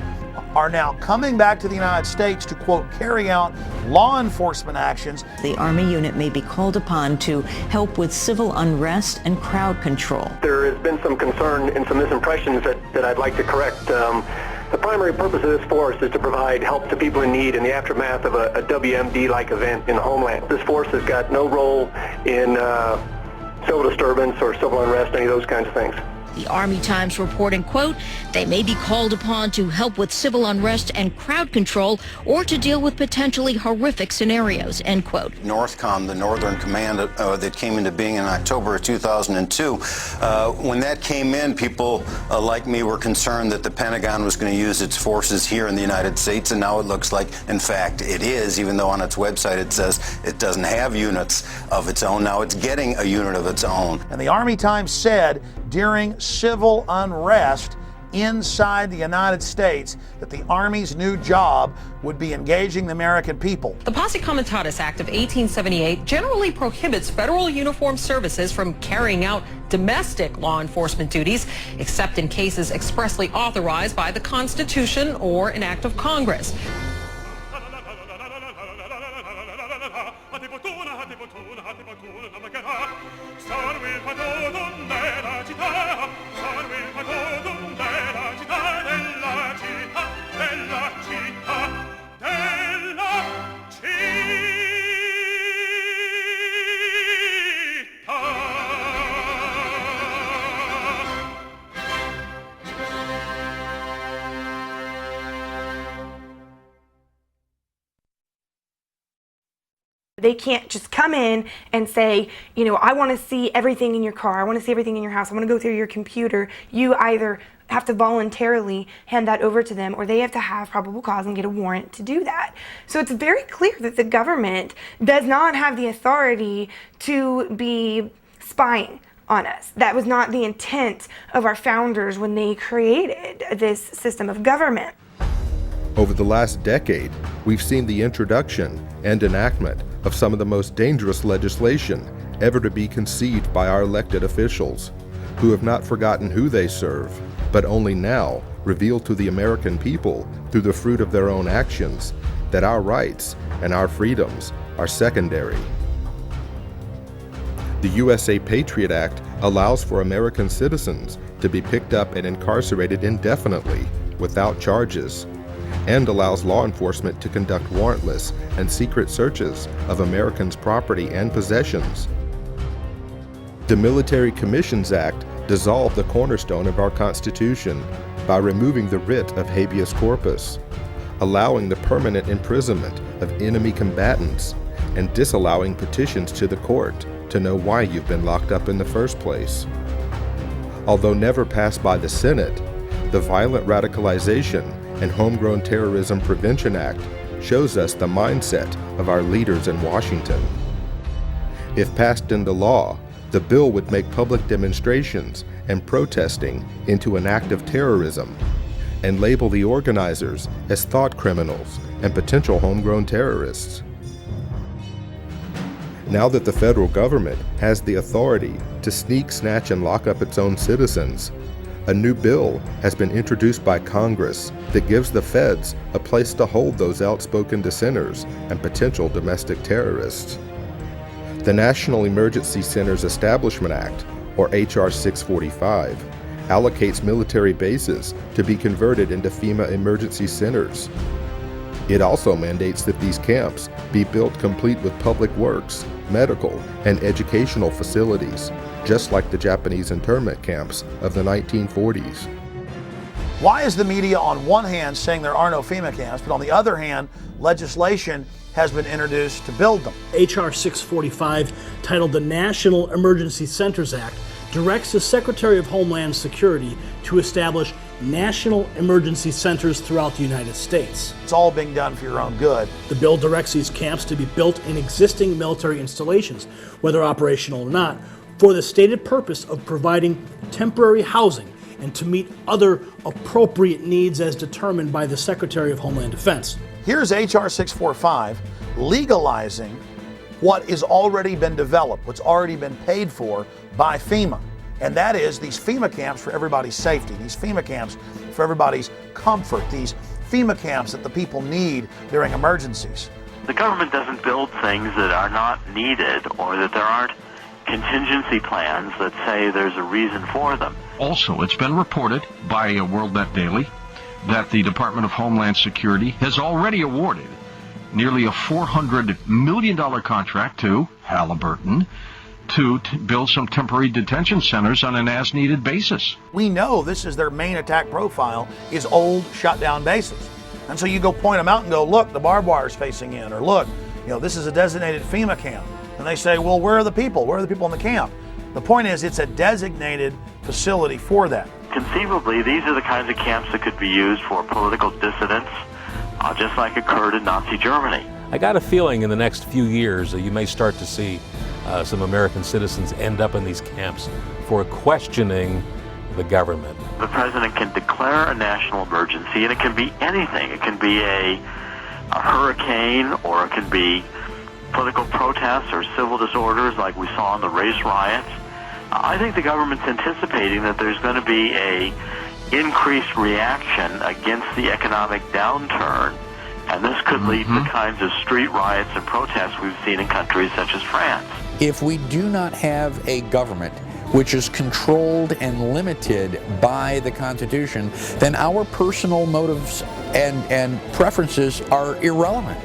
are now coming back to the United States to, quote, carry out law enforcement actions. The Army unit may be called upon to help with civil unrest and crowd control. There has been some concern and some misimpressions that I'd like to correct. The primary purpose of this force is to provide help to people in need in the aftermath of a WMD-like event in the homeland. This force has got no role in civil disturbance or civil unrest, any of those kinds of things. The Army Times reporting, quote, they may be called upon to help with civil unrest and crowd control or to deal with potentially horrific scenarios, end quote. NORTHCOM, the Northern Command that came into being in October of 2002, when that came in, people like me were concerned that the Pentagon was going to use its forces here in the United States, and now it looks like, in fact, it is, even though on its website it says it doesn't have units of its own. Now it's getting a unit of its own. And the Army Times said during civil unrest inside the United States that the Army's new job would be engaging the American people. The Posse Comitatus Act of 1878 generally prohibits federal uniformed services from carrying out domestic law enforcement duties, except in cases expressly authorized by the Constitution or an act of Congress. They can't just come in and say, you know, I want to see everything in your car, I want to see everything in your house, I want to go through your computer. You either have to voluntarily hand that over to them, or they have to have probable cause and get a warrant to do that. So it's very clear that the government does not have the authority to be spying on us. That was not the intent of our founders when they created this system of government. Over the last decade, we've seen the introduction and enactment of some of the most dangerous legislation ever to be conceived by our elected officials, who have not forgotten who they serve, but only now reveal to the American people, through the fruit of their own actions, that our rights and our freedoms are secondary. The USA Patriot Act allows for American citizens to be picked up and incarcerated indefinitely without charges, and allows law enforcement to conduct warrantless and secret searches of Americans' property and possessions. The Military Commissions Act dissolved the cornerstone of our Constitution by removing the writ of habeas corpus, allowing the permanent imprisonment of enemy combatants, and disallowing petitions to the court to know why you've been locked up in the first place. Although never passed by the Senate, the Violent Radicalization and Homegrown Terrorism Prevention Act shows us the mindset of our leaders in Washington. If passed into law, the bill would make public demonstrations and protesting into an act of terrorism and label the organizers as thought criminals and potential homegrown terrorists. Now that the federal government has the authority to sneak, snatch, and lock up its own citizens, a new bill has been introduced by Congress that gives the feds a place to hold those outspoken dissenters and potential domestic terrorists. The National Emergency Centers Establishment Act, or H.R. 645, allocates military bases to be converted into FEMA emergency centers. It also mandates that these camps be built complete with public works, medical, and educational facilities, just like the Japanese internment camps of the 1940s. Why is the media on one hand saying there are no FEMA camps, but on the other hand, legislation has been introduced to build them? H.R. 645, titled the National Emergency Centers Act, directs the Secretary of Homeland Security to establish national emergency centers throughout the United States. It's all being done for your own good. The bill directs these camps to be built in existing military installations, whether operational or not, for the stated purpose of providing temporary housing and to meet other appropriate needs as determined by the Secretary of Homeland Defense. Here's H.R. 645 legalizing what has already been developed, what's already been paid for by FEMA. And that is these FEMA camps for everybody's safety, these FEMA camps for everybody's comfort, these FEMA camps that the people need during emergencies. The government doesn't build things that are not needed or that there aren't contingency plans that say there's a reason for them. Also, it's been reported by WorldNet Daily that the Department of Homeland Security has already awarded nearly a $400 million contract to Halliburton to build some temporary detention centers on an as-needed basis. We know this is their main attack profile, is old, shut-down bases. And so you go point them out and go, look, the barbed wire's facing in, or look, this is a designated FEMA camp. And they say, well, where are the people? Where are the people in the camp? The point is, it's a designated facility for that. Conceivably, these are the kinds of camps that could be used for political dissidents, just like occurred in Nazi Germany. I got a feeling in the next few years that you may start to see some American citizens end up in these camps for questioning the government. The president can declare a national emergency, and it can be anything. It can be a hurricane, or it can be political protests or civil disorders like we saw in the race riots. I think the government's anticipating that there's going to be a increased reaction against the economic downturn, and this could lead to the kinds of street riots and protests we've seen in countries such as France. If we do not have a government which is controlled and limited by the Constitution, then our personal motives and preferences are irrelevant.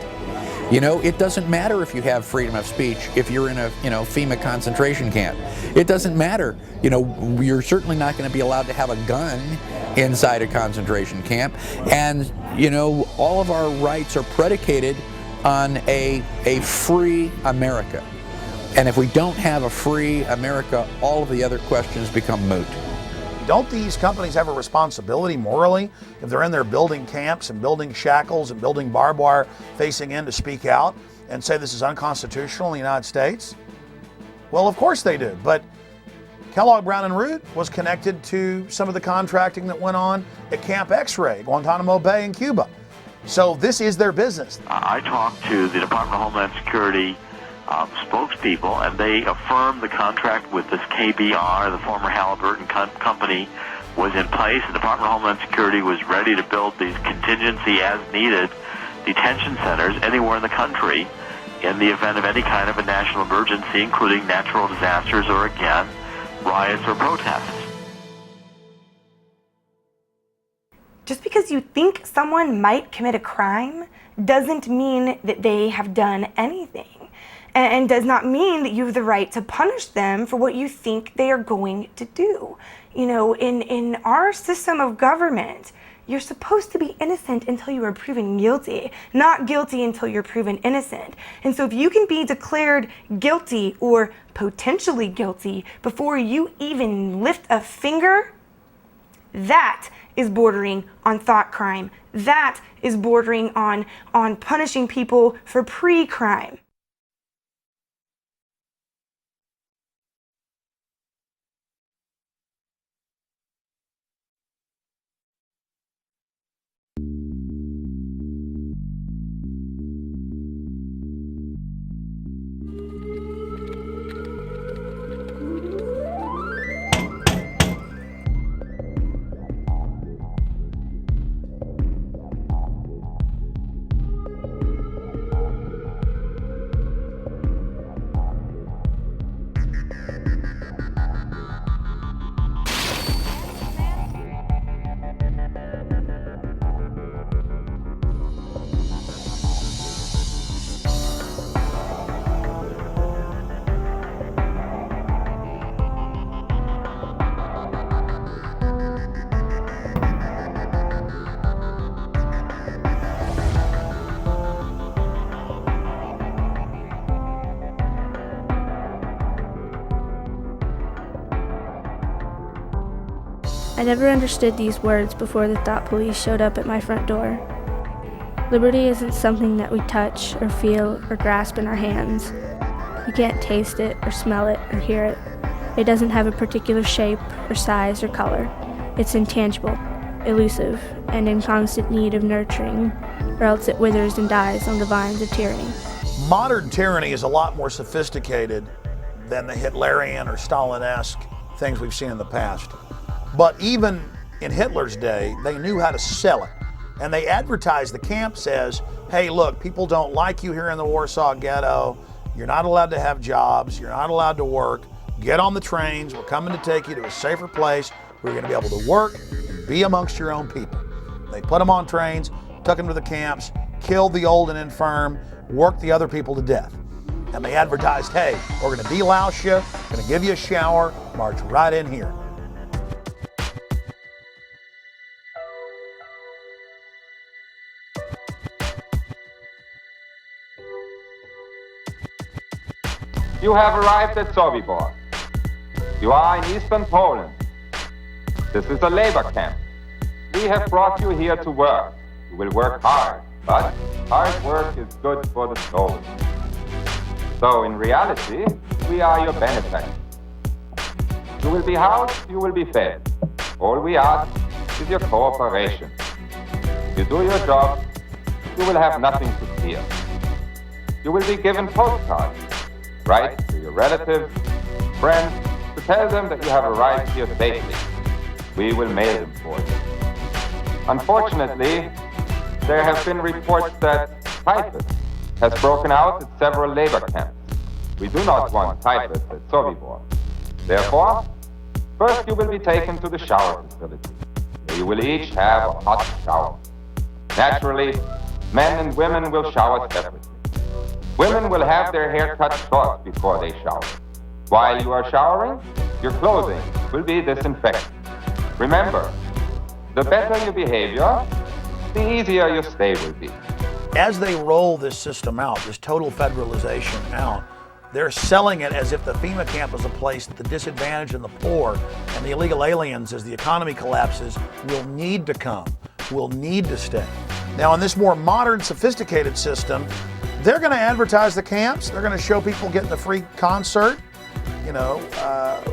It doesn't matter if you have freedom of speech if you're in a FEMA concentration camp. It doesn't matter. You're certainly not going to be allowed to have a gun inside a concentration camp. And, all of our rights are predicated on a free America. And if we don't have a free America, all of the other questions become moot. Don't these companies have a responsibility morally if they're in there building camps and building shackles and building barbed wire facing in to speak out and say this is unconstitutional in the United States? Well, of course they do. But Kellogg Brown and Root was connected to some of the contracting that went on at Camp X-Ray, Guantanamo Bay in Cuba. So this is their business. I talked to the Department of Homeland Security spokespeople, and they affirmed the contract with this KBR, the former Halliburton company, was in place. The Department of Homeland Security was ready to build these contingency as needed detention centers anywhere in the country in the event of any kind of a national emergency, including natural disasters or, again, riots or protests. Just because you think someone might commit a crime doesn't mean that they have done anything, and does not mean that you have the right to punish them for what you think they are going to do. You know, in our system of government, you're supposed to be innocent until you are proven guilty, not guilty until you're proven innocent. And so if you can be declared guilty or potentially guilty before you even lift a finger, that is bordering on thought crime. That is bordering on punishing people for pre-crime. I never understood these words before the thought police showed up at my front door. Liberty isn't something that we touch or feel or grasp in our hands. You can't taste it or smell it or hear it. It doesn't have a particular shape or size or color. It's intangible, elusive, and in constant need of nurturing, or else it withers and dies on the vines of tyranny. Modern tyranny is a lot more sophisticated than the Hitlerian or Stalin-esque things we've seen in the past. But even in Hitler's day, they knew how to sell it. And they advertised the camps as, hey, look, people don't like you here in the Warsaw Ghetto. You're not allowed to have jobs. You're not allowed to work. Get on the trains. We're coming to take you to a safer place where you're going to be able to work and be amongst your own people. They put them on trains, took them to the camps, killed the old and infirm, worked the other people to death. And they advertised, hey, we're going to delouse you, going to give you a shower, march right in here. You have arrived at Sobibor. You are in eastern Poland. This is a labor camp. We have brought you here to work. You will work hard, but hard work is good for the soul. So in reality, we are your benefactors. You will be housed, you will be fed. All we ask is your cooperation. If you do your job, you will have nothing to fear. You will be given postcards. Write to your relatives, friends, to tell them that you have arrived here safely. We will mail them for you. Unfortunately, there have been reports that typhus has broken out at several labor camps. We do not want typhus at Sobibor. Therefore, first you will be taken to the shower facility, where you will each have a hot shower. Naturally, men and women will shower separately. Women will have their hair cut short before they shower. While you are showering, your clothing will be disinfected. Remember, the better your behavior, the easier your stay will be. as they roll this system out, this total federalization out, they're selling it as if the FEMA camp is a place that the disadvantaged and the poor and the illegal aliens, as the economy collapses, will need to come, will need to stay. Now, in this more modern, sophisticated system, they're going to advertise the camps. They're going to show people getting the free concert,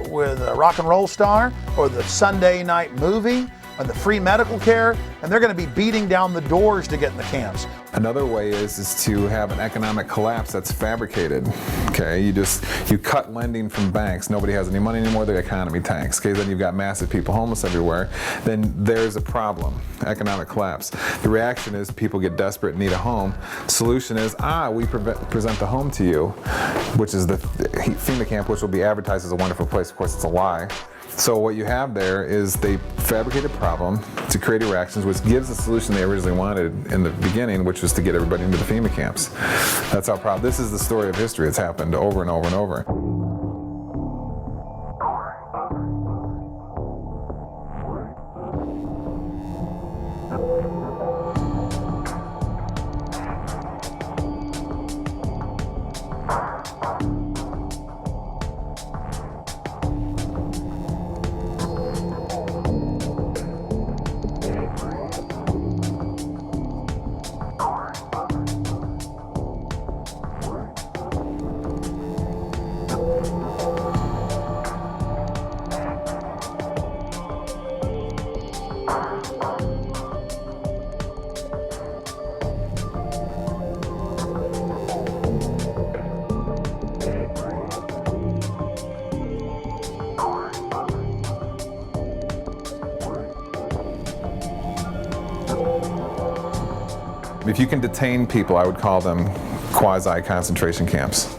with a rock and roll star, or the Sunday night movie, or the free medical care, and they're going to be beating down the doors to get in the camps. Another way is to have an economic collapse that's fabricated. Okay, you cut lending from banks. Nobody has any money anymore. The economy tanks. Okay, then you've got massive people homeless everywhere. Then there's a problem. Economic collapse. The reaction is people get desperate and need a home. Solution is we present the home to you, which is the FEMA camp, which will be advertised as a wonderful place. Of course, it's a lie. So what you have there is they fabricate a problem to create reactions, which gives the solution they originally wanted in the beginning, which was to get everybody into the FEMA camps. That's how this is the story of history. It's happened over and over and over. If you can detain people, I would call them quasi-concentration camps.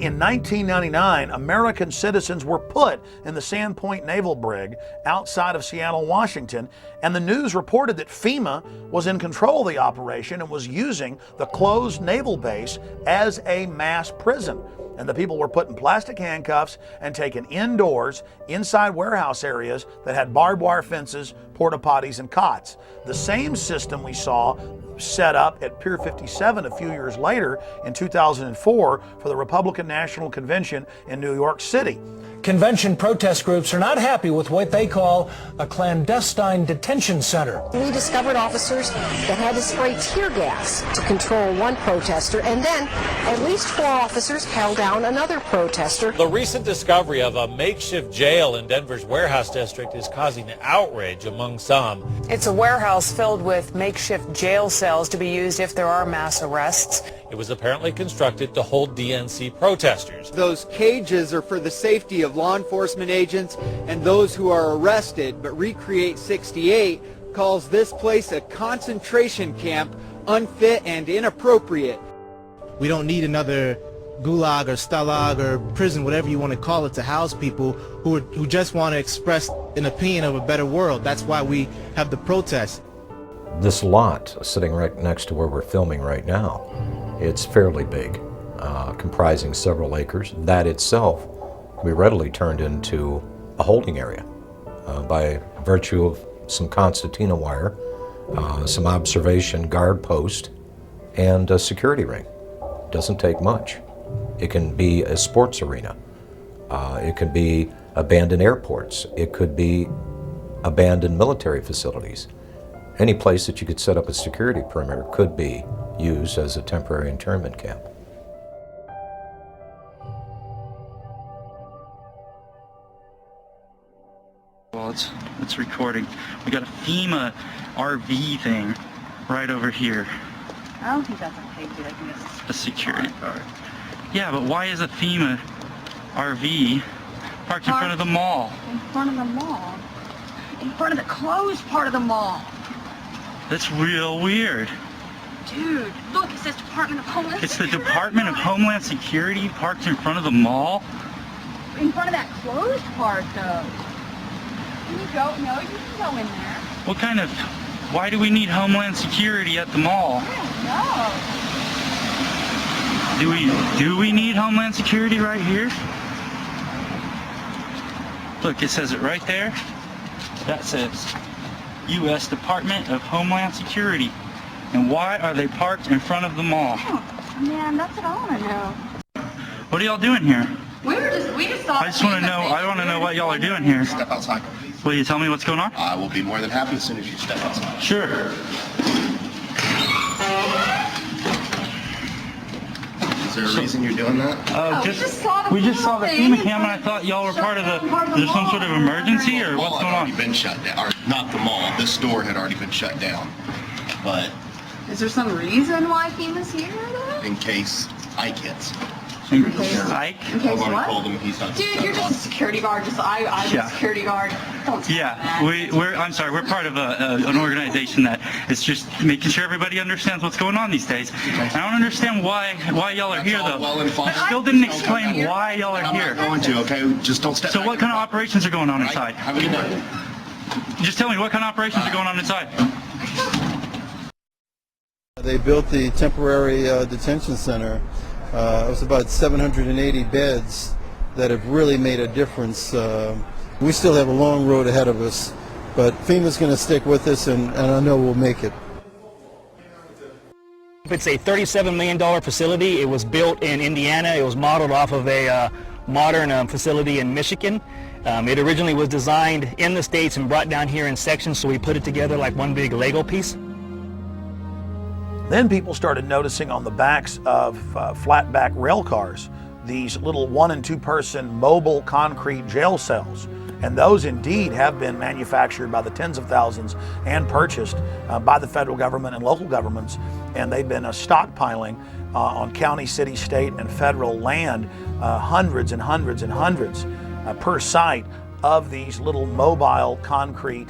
In 1999, American citizens were put in the Sandpoint Naval Brig outside of Seattle, Washington, and the news reported that FEMA was in control of the operation and was using the closed naval base as a mass prison. And the people were put in plastic handcuffs and taken indoors, inside warehouse areas that had barbed wire fences, porta potties, and cots. The same system we saw set up at Pier 57 a few years later in 2004 for the Republican National Convention in New York City. Convention protest groups are not happy with what they call a clandestine detention center. We discovered officers that had to spray tear gas to control one protester, and then at least 4 officers held down another protester. The recent discovery of a makeshift jail in Denver's warehouse district is causing outrage among some. It's a warehouse filled with makeshift jail cells to be used if there are mass arrests. It was apparently constructed to hold DNC protesters. Those cages are for the safety of law enforcement agents and those who are arrested, but Recreate 68 calls this place a concentration camp, unfit and inappropriate. We don't need another gulag or stalag or prison, whatever you want to call it, to house people who just want to express an opinion of a better world. That's why we have the protests. This lot sitting right next to where we're filming right now, it's fairly big, comprising several acres. That itself can be readily turned into a holding area by virtue of some concertina wire, some observation guard post, and a security ring. Doesn't take much. It can be a sports arena. It could be abandoned airports. It could be abandoned military facilities. Any place that you could set up a security perimeter could be used as a temporary internment camp. Well, it's recording. We got a FEMA RV thing right over here. I don't think that's okay, dude. I think it's a security guard. Yeah, but why is a FEMA RV parked in front of the mall? in front of the mall. In front of the closed part of the mall. That's real weird. Dude, look, it says Department of Homeland It's the Security. Department of Homeland Security parked in front of the mall? In front of that closed part, though. Can you go? No, you can go in there. What kind of... Why do we need Homeland Security at the mall? No. Do we need Homeland Security right here? Look, it says it right there. That says U.S. Department of Homeland Security. And why are they parked in front of the mall? Oh, man, that's what I want to know. What are y'all doing here? We just thought. I just want to know. I want to know what y'all are doing here. Step outside, please. Will you tell me what's going on? I will be more than happy as soon as you step outside. Sure. Is there a reason you're doing that? We just saw the FEMA cam, and I thought y'all were part of the. There's some sort of emergency, or what's going on? Been shut down. Or not the mall. This store had already been shut down. But Is there some reason why FEMA's here, though? in case Ike hits. Ike? In case I've already what? told him he's not. Dude, you're just a security guard. I'm Yeah. a security guard. Don't tell me Yeah, that. I'm sorry, we're part of an organization that is just making sure everybody understands what's going on these days. I don't understand why y'all are here, though. Well and fine. You still didn't explain why y'all are I'm here. not going to, okay? Just don't step So back. what kind of operations are going on inside? Have a good day. Just tell me what kind of operations are going on inside. They built the temporary detention center. It was about 780 beds that have really made a difference. We still have a long road ahead of us, but FEMA's going to stick with us, and I know we'll make it. It's a $37 million facility. It was built in Indiana. It was modeled off of a modern facility in Michigan. It originally was designed in the States and brought down here in sections, so we put it together like one big Lego piece. Then people started noticing on the backs of flatback rail cars these little 1- and 2-person mobile concrete jail cells. And those indeed have been manufactured by the tens of thousands and purchased by the federal government and local governments. And they've been stockpiling on county, city, state, and federal land hundreds and hundreds and hundreds per site of these little mobile concrete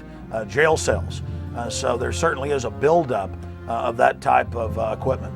jail cells. So there certainly is a buildup of that type of equipment.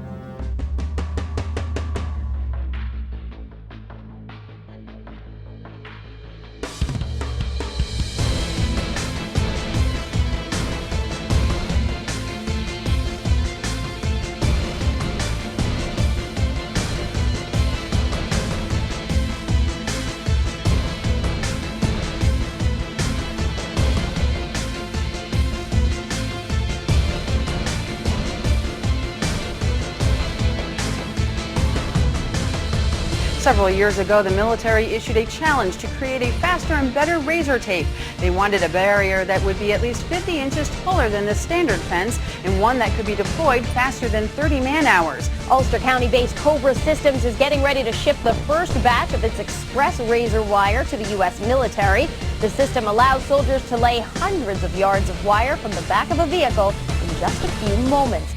Several years ago, the military issued a challenge to create a faster and better razor tape. They wanted a barrier that would be at least 50 inches taller than the standard fence and one that could be deployed faster than 30 man-hours. Ulster County-based Cobra Systems is getting ready to ship the first batch of its express razor wire to the U.S. military. The system allows soldiers to lay hundreds of yards of wire from the back of a vehicle in just a few moments.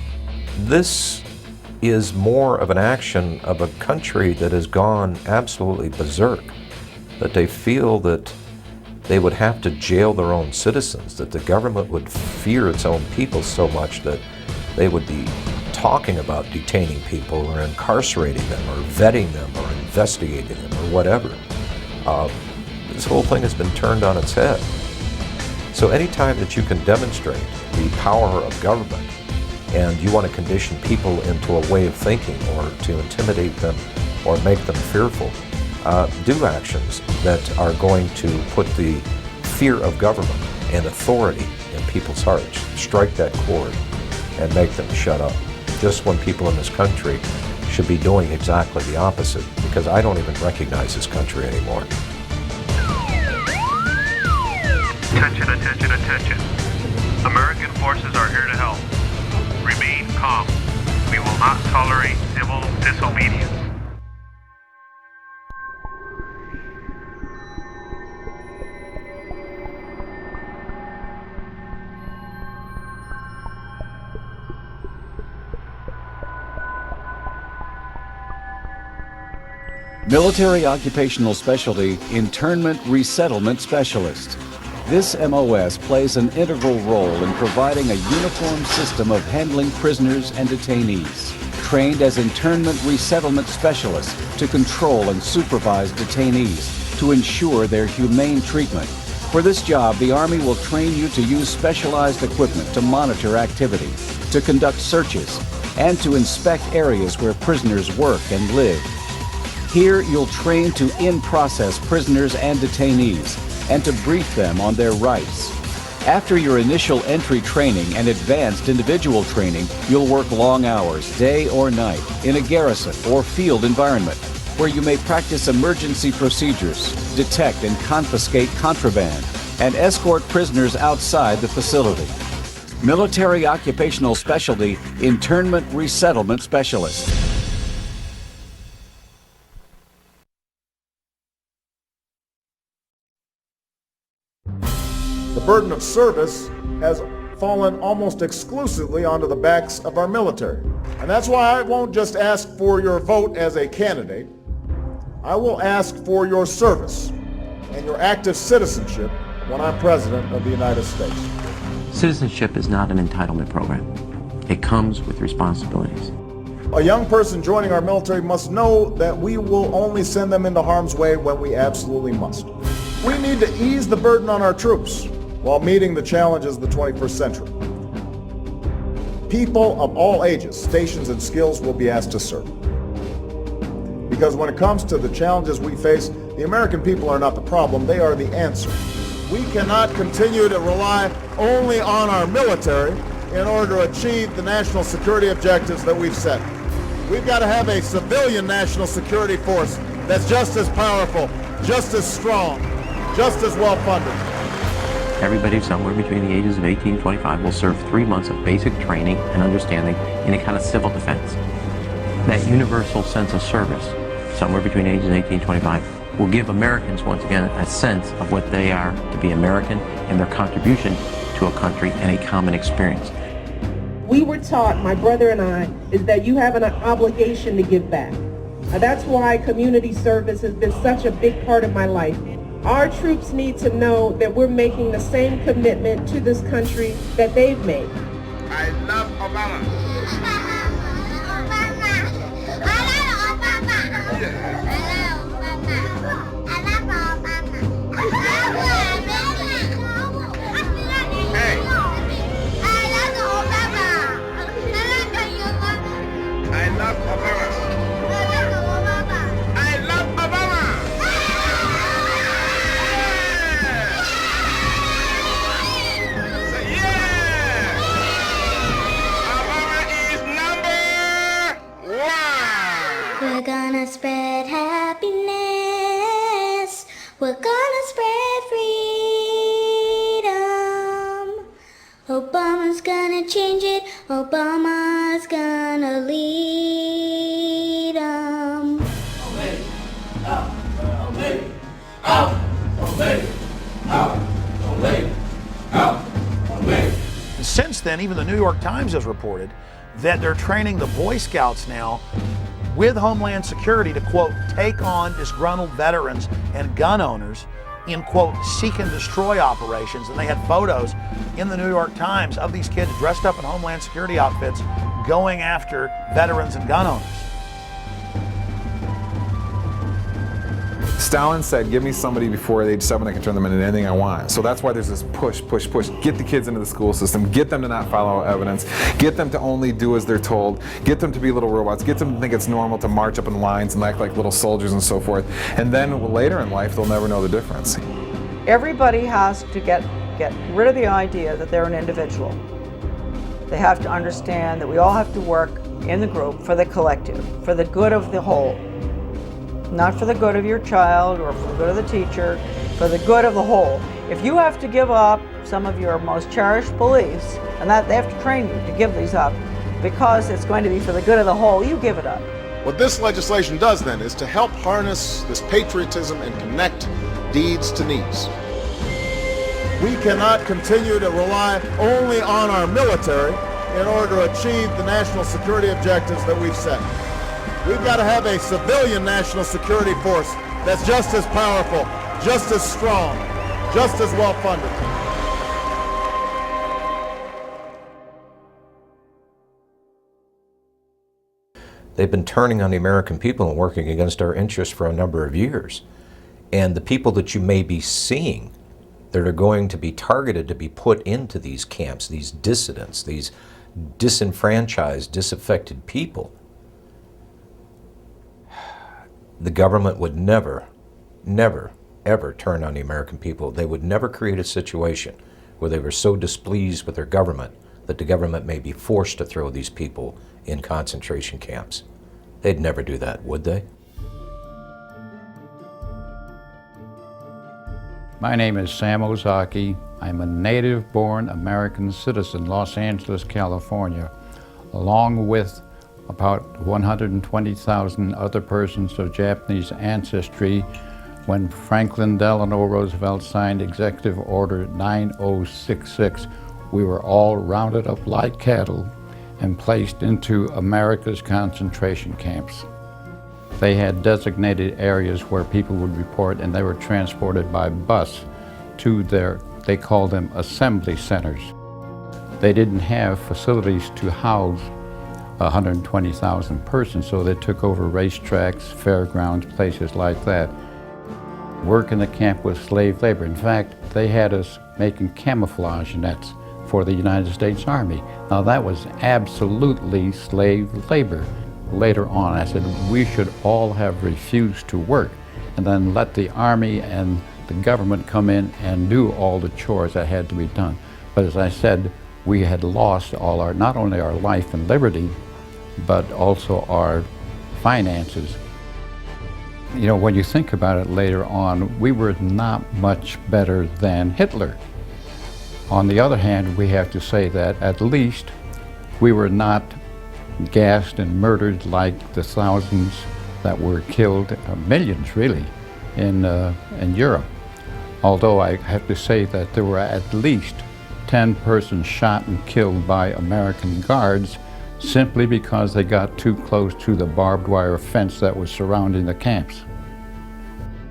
This is more of an action of a country that has gone absolutely berserk, that they feel that they would have to jail their own citizens, that the government would fear its own people so much that they would be talking about detaining people or incarcerating them or vetting them or investigating them or whatever. This whole thing has been turned on its head. So anytime that you can demonstrate the power of government and you want to condition people into a way of thinking or to intimidate them or make them fearful, do actions that are going to put the fear of government and authority in people's hearts. Strike that chord and make them shut up. Just when people in this country should be doing exactly the opposite, because I don't even recognize this country anymore. Attention, attention, attention. American forces are here to help. Remain calm. We will not tolerate civil disobedience. Military Occupational Specialty Internment Resettlement Specialist. This MOS plays an integral role in providing a uniform system of handling prisoners and detainees. Trained as internment resettlement specialists to control and supervise detainees to ensure their humane treatment. For this job, the Army will train you to use specialized equipment to monitor activity, to conduct searches, and to inspect areas where prisoners work and live. Here, you'll train to in-process prisoners and detainees and to brief them on their rights. After your initial entry training and advanced individual training, you'll work long hours, day or night, in a garrison or field environment where you may practice emergency procedures, detect and confiscate contraband, and escort prisoners outside the facility. Military Occupational Specialty Internment Resettlement Specialist. The burden of service has fallen almost exclusively onto the backs of our military. And that's why I won't just ask for your vote as a candidate. I will ask for your service and your active citizenship when I'm President of the United States. Citizenship is not an entitlement program. It comes with responsibilities. A young person joining our military must know that we will only send them into harm's way when we absolutely must. We need to ease the burden on our troops while meeting the challenges of the 21st century. People of all ages, stations, and skills will be asked to serve. Because when it comes to the challenges we face, the American people are not the problem, they are the answer. We cannot continue to rely only on our military in order to achieve the national security objectives that we've set. We've got to have a civilian national security force that's just as powerful, just as strong, just as well funded. Everybody somewhere between the ages of 18 and 25 will serve 3 months of basic training and understanding in a kind of civil defense. That universal sense of service, somewhere between ages 18 and 25, will give Americans, once again, a sense of what they are to be American and their contribution to a country and a common experience. We were taught, my brother and I, is that you have an obligation to give back. That's why community service has been such a big part of my life. Our troops need to know that we're making the same commitment to this country that they've made. I love Obama. We're gonna spread happiness. We're gonna spread freedom. Obama's gonna change it. Obama's gonna lead 'em. Since then, even the New York Times has reported that they're training the Boy Scouts now with Homeland Security to, quote, take on disgruntled veterans and gun owners in, quote, seek and destroy operations. And they had photos in the New York Times of these kids dressed up in Homeland Security outfits going after veterans and gun owners. Stalin said, give me somebody before age 7 that can turn them into anything I want. So that's why there's this push. Get the kids into the school system. Get them to not follow evidence. Get them to only do as they're told. Get them to be little robots. Get them to think it's normal to march up in lines and act like little soldiers and so forth. And then later in life, they'll never know the difference. Everybody has to get rid of the idea that they're an individual. They have to understand that we all have to work in the group for the collective, for the good of the whole. Not for the good of your child or for the good of the teacher, for the good of the whole. If you have to give up some of your most cherished beliefs, and that they have to train you to give these up because it's going to be for the good of the whole, you give it up. What this legislation does then is to help harness this patriotism and connect deeds to needs. We cannot continue to rely only on our military in order to achieve the national security objectives that we've set. We've got to have a civilian national security force that's just as powerful, just as strong, just as well funded. They've been turning on the American people and working against our interests for a number of years. And the people that you may be seeing that are going to be targeted to be put into these camps, these dissidents, these disenfranchised, disaffected people, the government would never, ever turn on the American people. They would never create a situation where they were so displeased with their government that the government may be forced to throw these people in concentration camps. They'd never do that, would they? My name is Sam Ozaki. I'm a native-born American citizen, Los Angeles, California, along with about 120,000 other persons of Japanese ancestry when Franklin Delano Roosevelt signed Executive Order 9066. We were all rounded up like cattle and placed into America's concentration camps. They had designated areas where people would report, and they were transported by bus to they called them assembly centers. They didn't have facilities to house 120,000 persons, so they took over racetracks, fairgrounds, places like that. Work in the camp was slave labor. In fact, they had us making camouflage nets for the United States Army. Now that was absolutely slave labor. Later on, I said we should all have refused to work and then let the Army and the government come in and do all the chores that had to be done. But as I said, we had lost all our, not only our life and liberty, but also our finances. You know, when you think about it later on, we were not much better than Hitler. On the other hand, we have to say that at least we were not gassed and murdered like the thousands that were killed, millions really, in Europe. Although I have to say that there were at least 10 persons shot and killed by American guards simply because they got too close to the barbed wire fence that was surrounding the camps.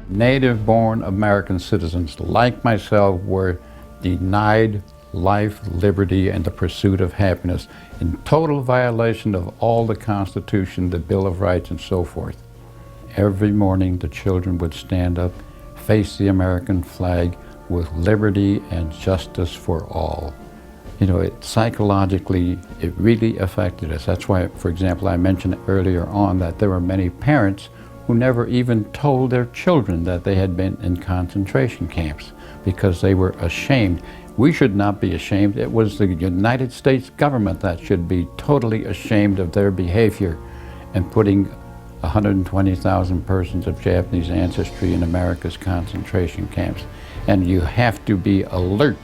Native-born American citizens like myself were denied life, liberty, and the pursuit of happiness in total violation of all the Constitution, the Bill of Rights, and so forth. Every morning the children would stand up, face the American flag with liberty and justice for all. You know, psychologically, it really affected us. That's why, for example, I mentioned earlier on that there were many parents who never even told their children that they had been in concentration camps because they were ashamed. We should not be ashamed. It was the United States government that should be totally ashamed of their behavior and putting 120,000 persons of Japanese ancestry in America's concentration camps. And you have to be alert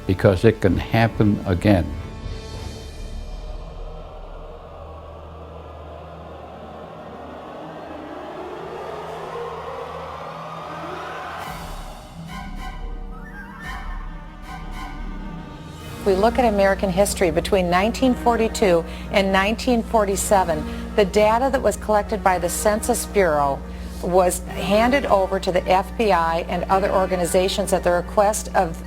because it can happen again. if we look at American history between 1942 and 1947, the data that was collected by the Census Bureau was handed over to the FBI and other organizations at the request of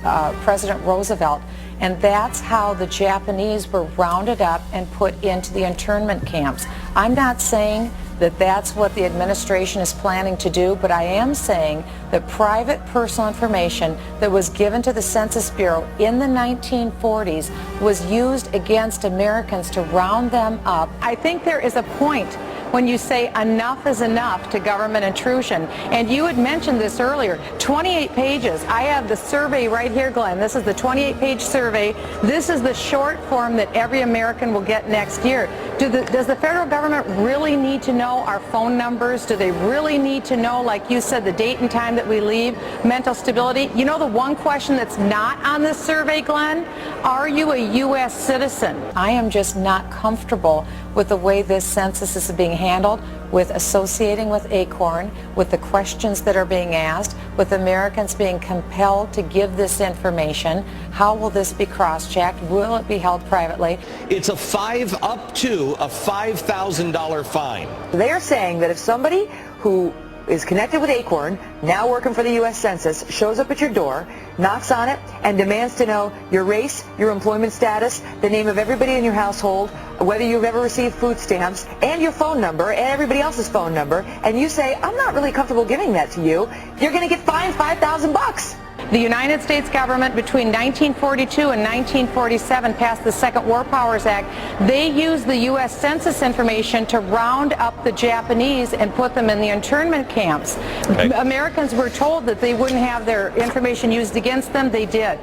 President Roosevelt, and that's how the Japanese were rounded up and put into the internment camps. I'm not saying that that's what the administration is planning to do, but I am saying that private personal information that was given to the Census Bureau in the 1940s was used against Americans to round them up. I think there is a point when you say enough is enough to government intrusion. And you had mentioned this earlier, 28 pages. I have the survey right here, Glenn. This is the 28-page survey. This is the short form that every American will get next year. Does the federal government really need to know our phone numbers? Do they really need to know, like you said, the date and time that we leave, mental stability? You know the one question that's not on this survey, Glenn? Are you a U.S. citizen? I am just not comfortable with the way this census is being handled, with associating with ACORN, with the questions that are being asked, with Americans being compelled to give this information. How will this be cross-checked? Will it be held privately? It's up to a $5,000 fine. They're saying that if somebody who is connected with ACORN, now working for the U.S. Census, shows up at your door, knocks on it, and demands to know your race, your employment status, the name of everybody in your household, whether you've ever received food stamps, and your phone number, and everybody else's phone number, and you say, I'm not really comfortable giving that to you, you're going to get fined $5,000. The United States government between 1942 and 1947 passed the Second War Powers Act. They used the U.S. Census information to round up the Japanese and put them in the internment camps. Okay. Americans were told that they wouldn't have their information used against them. They did.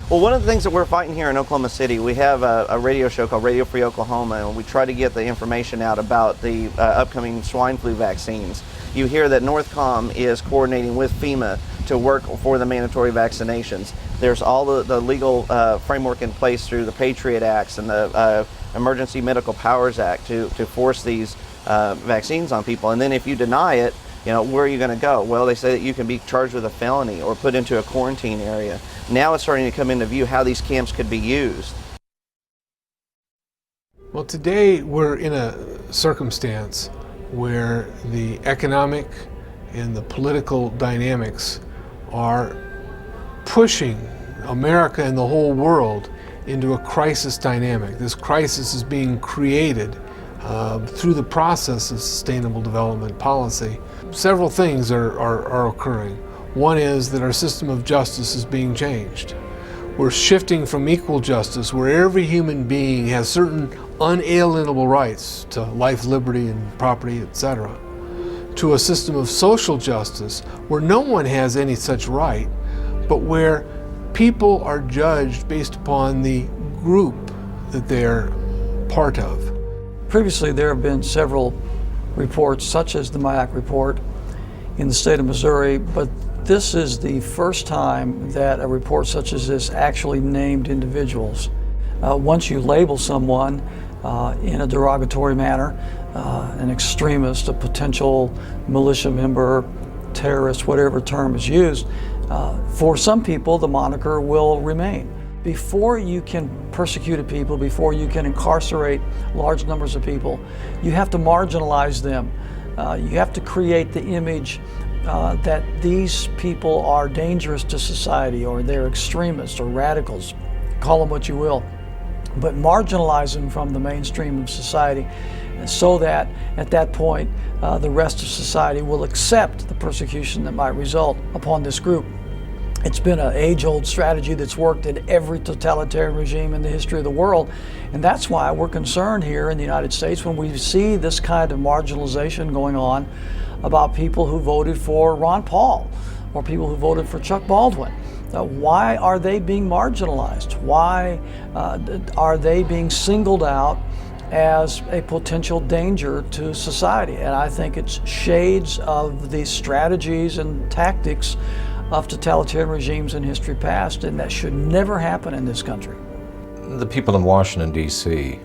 Well, one of the things that we're fighting here in Oklahoma City, we have a radio show called Radio Free Oklahoma, and we try to get the information out about the upcoming swine flu vaccines. You hear that Northcom is coordinating with FEMA to work for the mandatory vaccinations. There's all the legal framework in place through the Patriot Acts and the Emergency Medical Powers Act to force these vaccines on people. And then if you deny it, you know, where are you going to go? Well, they say that you can be charged with a felony or put into a quarantine area. Now it's starting to come into view how these camps could be used. Well, today we're in a circumstance where the economic and the political dynamics are pushing America and the whole world into a crisis dynamic. This crisis is being created through the process of sustainable development policy. Several things are occurring. One is that our system of justice is being changed. We're shifting from equal justice, where every human being has certain unalienable rights to life, liberty, and property, etc., to a system of social justice where no one has any such right, but where people are judged based upon the group that they're part of. Previously, there have been several reports, such as the MIAC report in the state of Missouri, but this is the first time that a report such as this actually named individuals. Once you label someone in a derogatory manner, an extremist, a potential militia member, terrorist, whatever term is used, for some people the moniker will remain. Before you can persecute people, before you can incarcerate large numbers of people, you have to marginalize them. You have to create the image that these people are dangerous to society, or they're extremists or radicals, call them what you will, but marginalize them from the mainstream of society so that at that point the rest of society will accept the persecution that might result upon this group. It's been an age-old strategy that's worked in every totalitarian regime in the history of the world, and that's why we're concerned here in the United States when we see this kind of marginalization going on about people who voted for Ron Paul or people who voted for Chuck Baldwin. Why are they being marginalized? Why are they being singled out as a potential danger to society. And I think it's shades of the strategies and tactics of totalitarian regimes in history past, and that should never happen in this country. The people in Washington, D.C.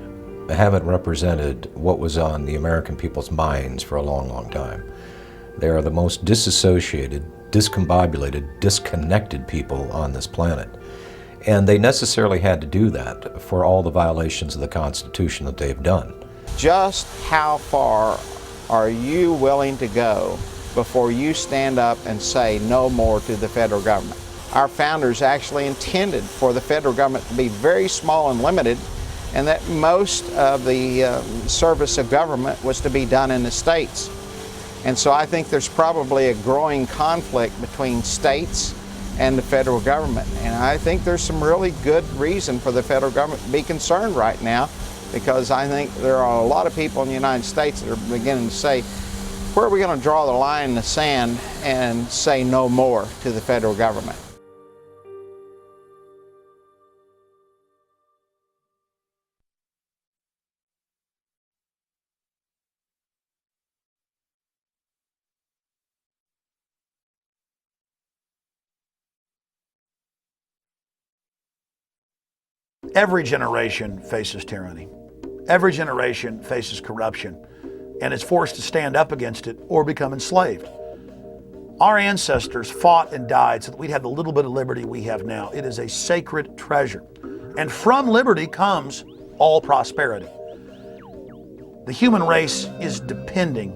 haven't represented what was on the American people's minds for a long, long time. They are the most disassociated, discombobulated, disconnected people on this planet. And they necessarily had to do that for all the violations of the Constitution that they've done. Just how far are you willing to go before you stand up and say no more to the federal government? Our founders actually intended for the federal government to be very small and limited, and that most of the service of government was to be done in the states. And so I think there's probably a growing conflict between states and the federal government. And I think there's some really good reason for the federal government to be concerned right now, because I think there are a lot of people in the United States that are beginning to say, where are we going to draw the line in the sand and say no more to the federal government? Every generation faces tyranny. Every generation faces corruption and is forced to stand up against it or become enslaved. Our ancestors fought and died so that we'd have the little bit of liberty we have now. It is a sacred treasure. And from liberty comes all prosperity. The human race is depending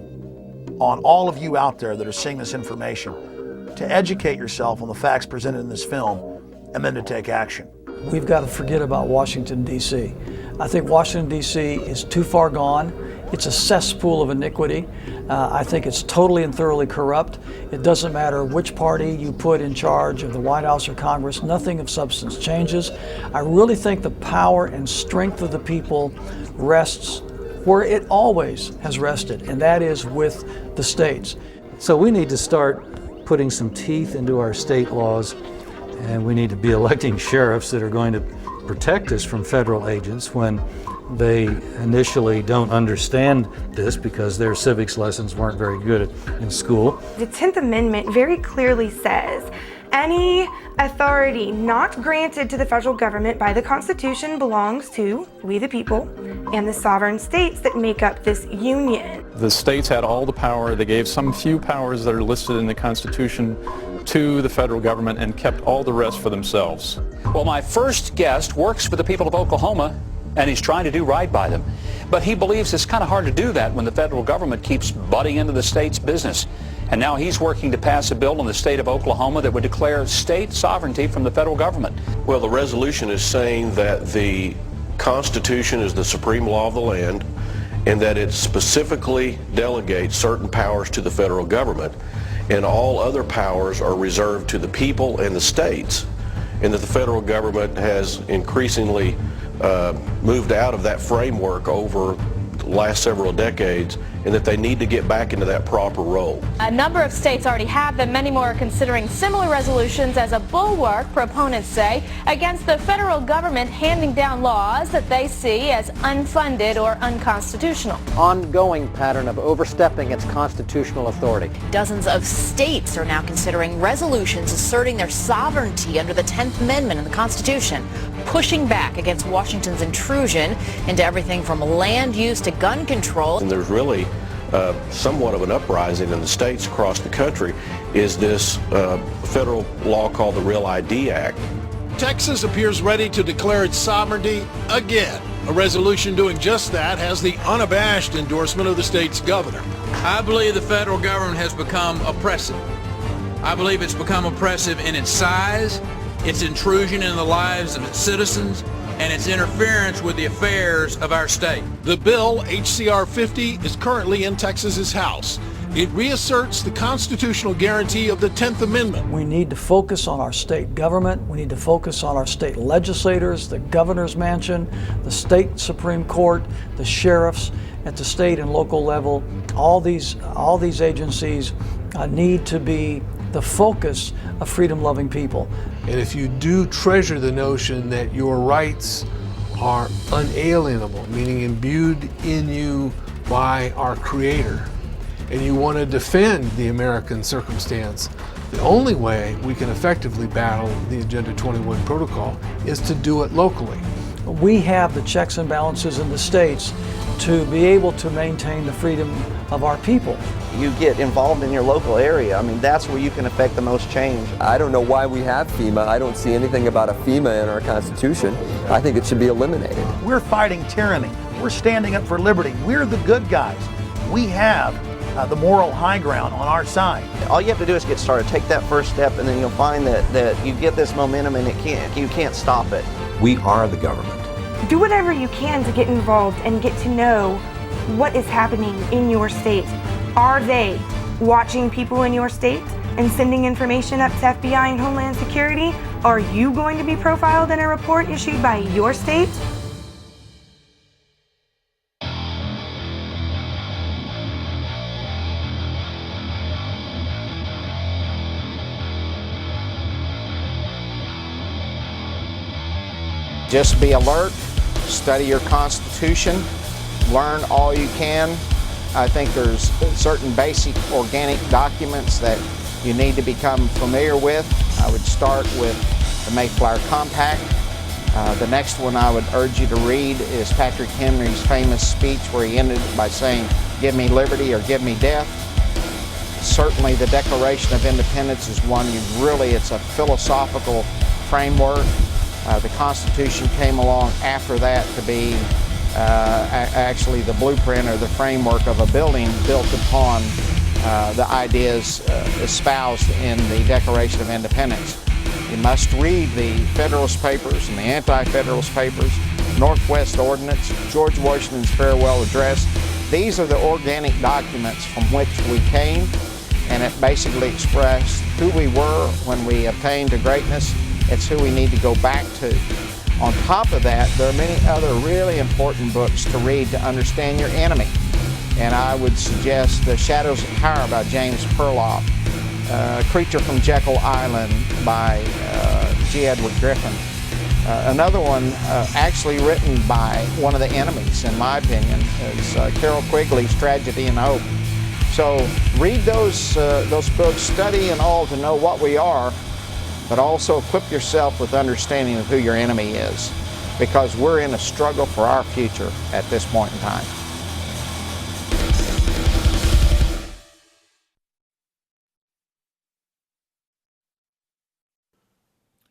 on all of you out there that are seeing this information to educate yourself on the facts presented in this film and then to take action. We've got to forget about Washington, D.C. I think Washington, D.C. is too far gone. It's a cesspool of iniquity. I think it's totally and thoroughly corrupt. It doesn't matter which party you put in charge of the White House or Congress, nothing of substance changes. I really think the power and strength of the people rests where it always has rested, and that is with the states. So we need to start putting some teeth into our state laws, and we need to be electing sheriffs that are going to protect us from federal agents when they initially don't understand this because their civics lessons weren't very good in school. The 10th Amendment very clearly says any authority not granted to the federal government by the Constitution belongs to we the people and the sovereign states that make up this union. The states had all the power. They gave some few powers that are listed in the Constitution to the federal government and kept all the rest for themselves. Well, my first guest works for the people of Oklahoma, and he's trying to do right by them. But he believes it's kind of hard to do that when the federal government keeps butting into the state's business. And now he's working to pass a bill in the state of Oklahoma that would declare state sovereignty from the federal government. Well, the resolution is saying that the Constitution is the supreme law of the land and that it specifically delegates certain powers to the federal government, and all other powers are reserved to the people and the states, and that the federal government has increasingly moved out of that framework over the last several decades, and that they need to get back into that proper role. A number of states already have them. Many more are considering similar resolutions as a bulwark, proponents say, against the federal government handing down laws that they see as unfunded or unconstitutional. Ongoing pattern of overstepping its constitutional authority. Dozens of states are now considering resolutions asserting their sovereignty under the 10th Amendment in the Constitution, pushing back against Washington's intrusion into everything from land use to gun control. And there's really somewhat of an uprising in the states across the country is this federal law called the Real ID Act. Texas appears ready to declare its sovereignty again. A resolution doing just that has the unabashed endorsement of the state's governor. I believe the federal government has become oppressive. I believe it's become oppressive in its size, its intrusion in the lives of its citizens, and its interference with the affairs of our state. The bill, H.C.R. 50, is currently in Texas's House. It reasserts the constitutional guarantee of the 10th Amendment. We need to focus on our state government. We need to focus on our state legislators, the governor's mansion, the state Supreme Court, the sheriffs at the state and local level. All these agencies need to be the focus of freedom-loving people. And if you do treasure the notion that your rights are unalienable, meaning imbued in you by our Creator, and you want to defend the American circumstance, the only way we can effectively battle the Agenda 21 protocol is to do it locally. We have the checks and balances in the states to be able to maintain the freedom of our people. You get involved in your local area. I mean, that's where you can affect the most change. I don't know why we have FEMA. I don't see anything about a FEMA in our Constitution. I think it should be eliminated. We're fighting tyranny. We're standing up for liberty. We're the good guys. We have the moral high ground on our side. All you have to do is get started. Take that first step, and then you'll find that you get this momentum, and you can't stop it. We are the government. Do whatever you can to get involved and get to know what is happening in your state. Are they watching people in your state and sending information up to FBI and Homeland Security? Are you going to be profiled in a report issued by your state? Just be alert, study your Constitution, learn all you can. I think there's certain basic organic documents that you need to become familiar with. I would start with the Mayflower Compact. The next one I would urge you to read is Patrick Henry's famous speech where he ended by saying, "Give me liberty or give me death." Certainly the Declaration of Independence is one it's a philosophical framework. The Constitution came along after that to be actually the blueprint or the framework of a building built upon the ideas espoused in the Declaration of Independence. You must read the Federalist Papers and the Anti-Federalist Papers, Northwest Ordinance, George Washington's Farewell Address. These are the organic documents from which we came, and it basically expressed who we were when we attained to greatness. It's who we need to go back to. On top of that, there are many other really important books to read to understand your enemy. And I would suggest The Shadows of Power by James Perloff, Creature from Jekyll Island by G. Edward Griffin. Another one actually written by one of the enemies, in my opinion, is Carol Quigley's Tragedy and Hope. So read those books, study and all to know what we are, but also equip yourself with understanding of who your enemy is, because we're in a struggle for our future at this point in time.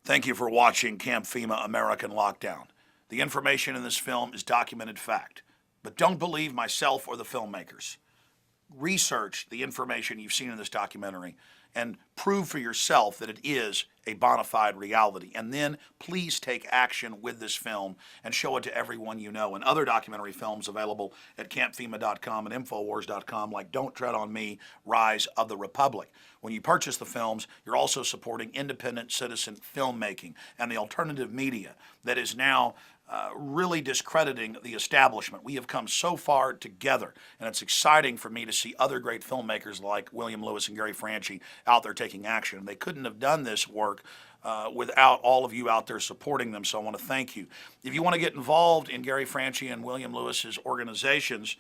Thank you for watching Camp FEMA American Lockdown. The information in this film is documented fact, but don't believe myself or the filmmakers. Research the information you've seen in this documentary and prove for yourself that it is a bona fide reality. And then please take action with this film and show it to everyone you know. And other documentary films available at campfema.com and infowars.com, like Don't Tread on Me, Rise of the Republic. When you purchase the films, you're also supporting independent citizen filmmaking and the alternative media that is now really discrediting the establishment. We have come so far together, and it's exciting for me to see other great filmmakers like William Lewis and Gary Franchi out there taking action. They couldn't have done this work without all of you out there supporting them, so I want to thank you. If you want to get involved in Gary Franchi and William Lewis's organizations,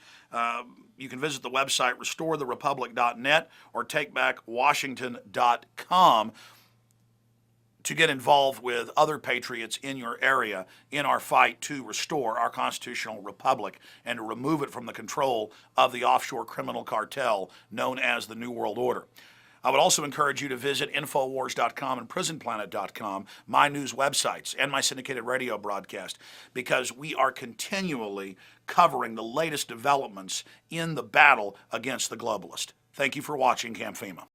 you can visit the website restoretherepublic.net or takebackwashington.com to get involved with other patriots in your area in our fight to restore our constitutional republic and to remove it from the control of the offshore criminal cartel known as the New World Order. I would also encourage you to visit Infowars.com and PrisonPlanet.com, my news websites, and my syndicated radio broadcast, because we are continually covering the latest developments in the battle against the globalist. Thank you for watching Camp FEMA.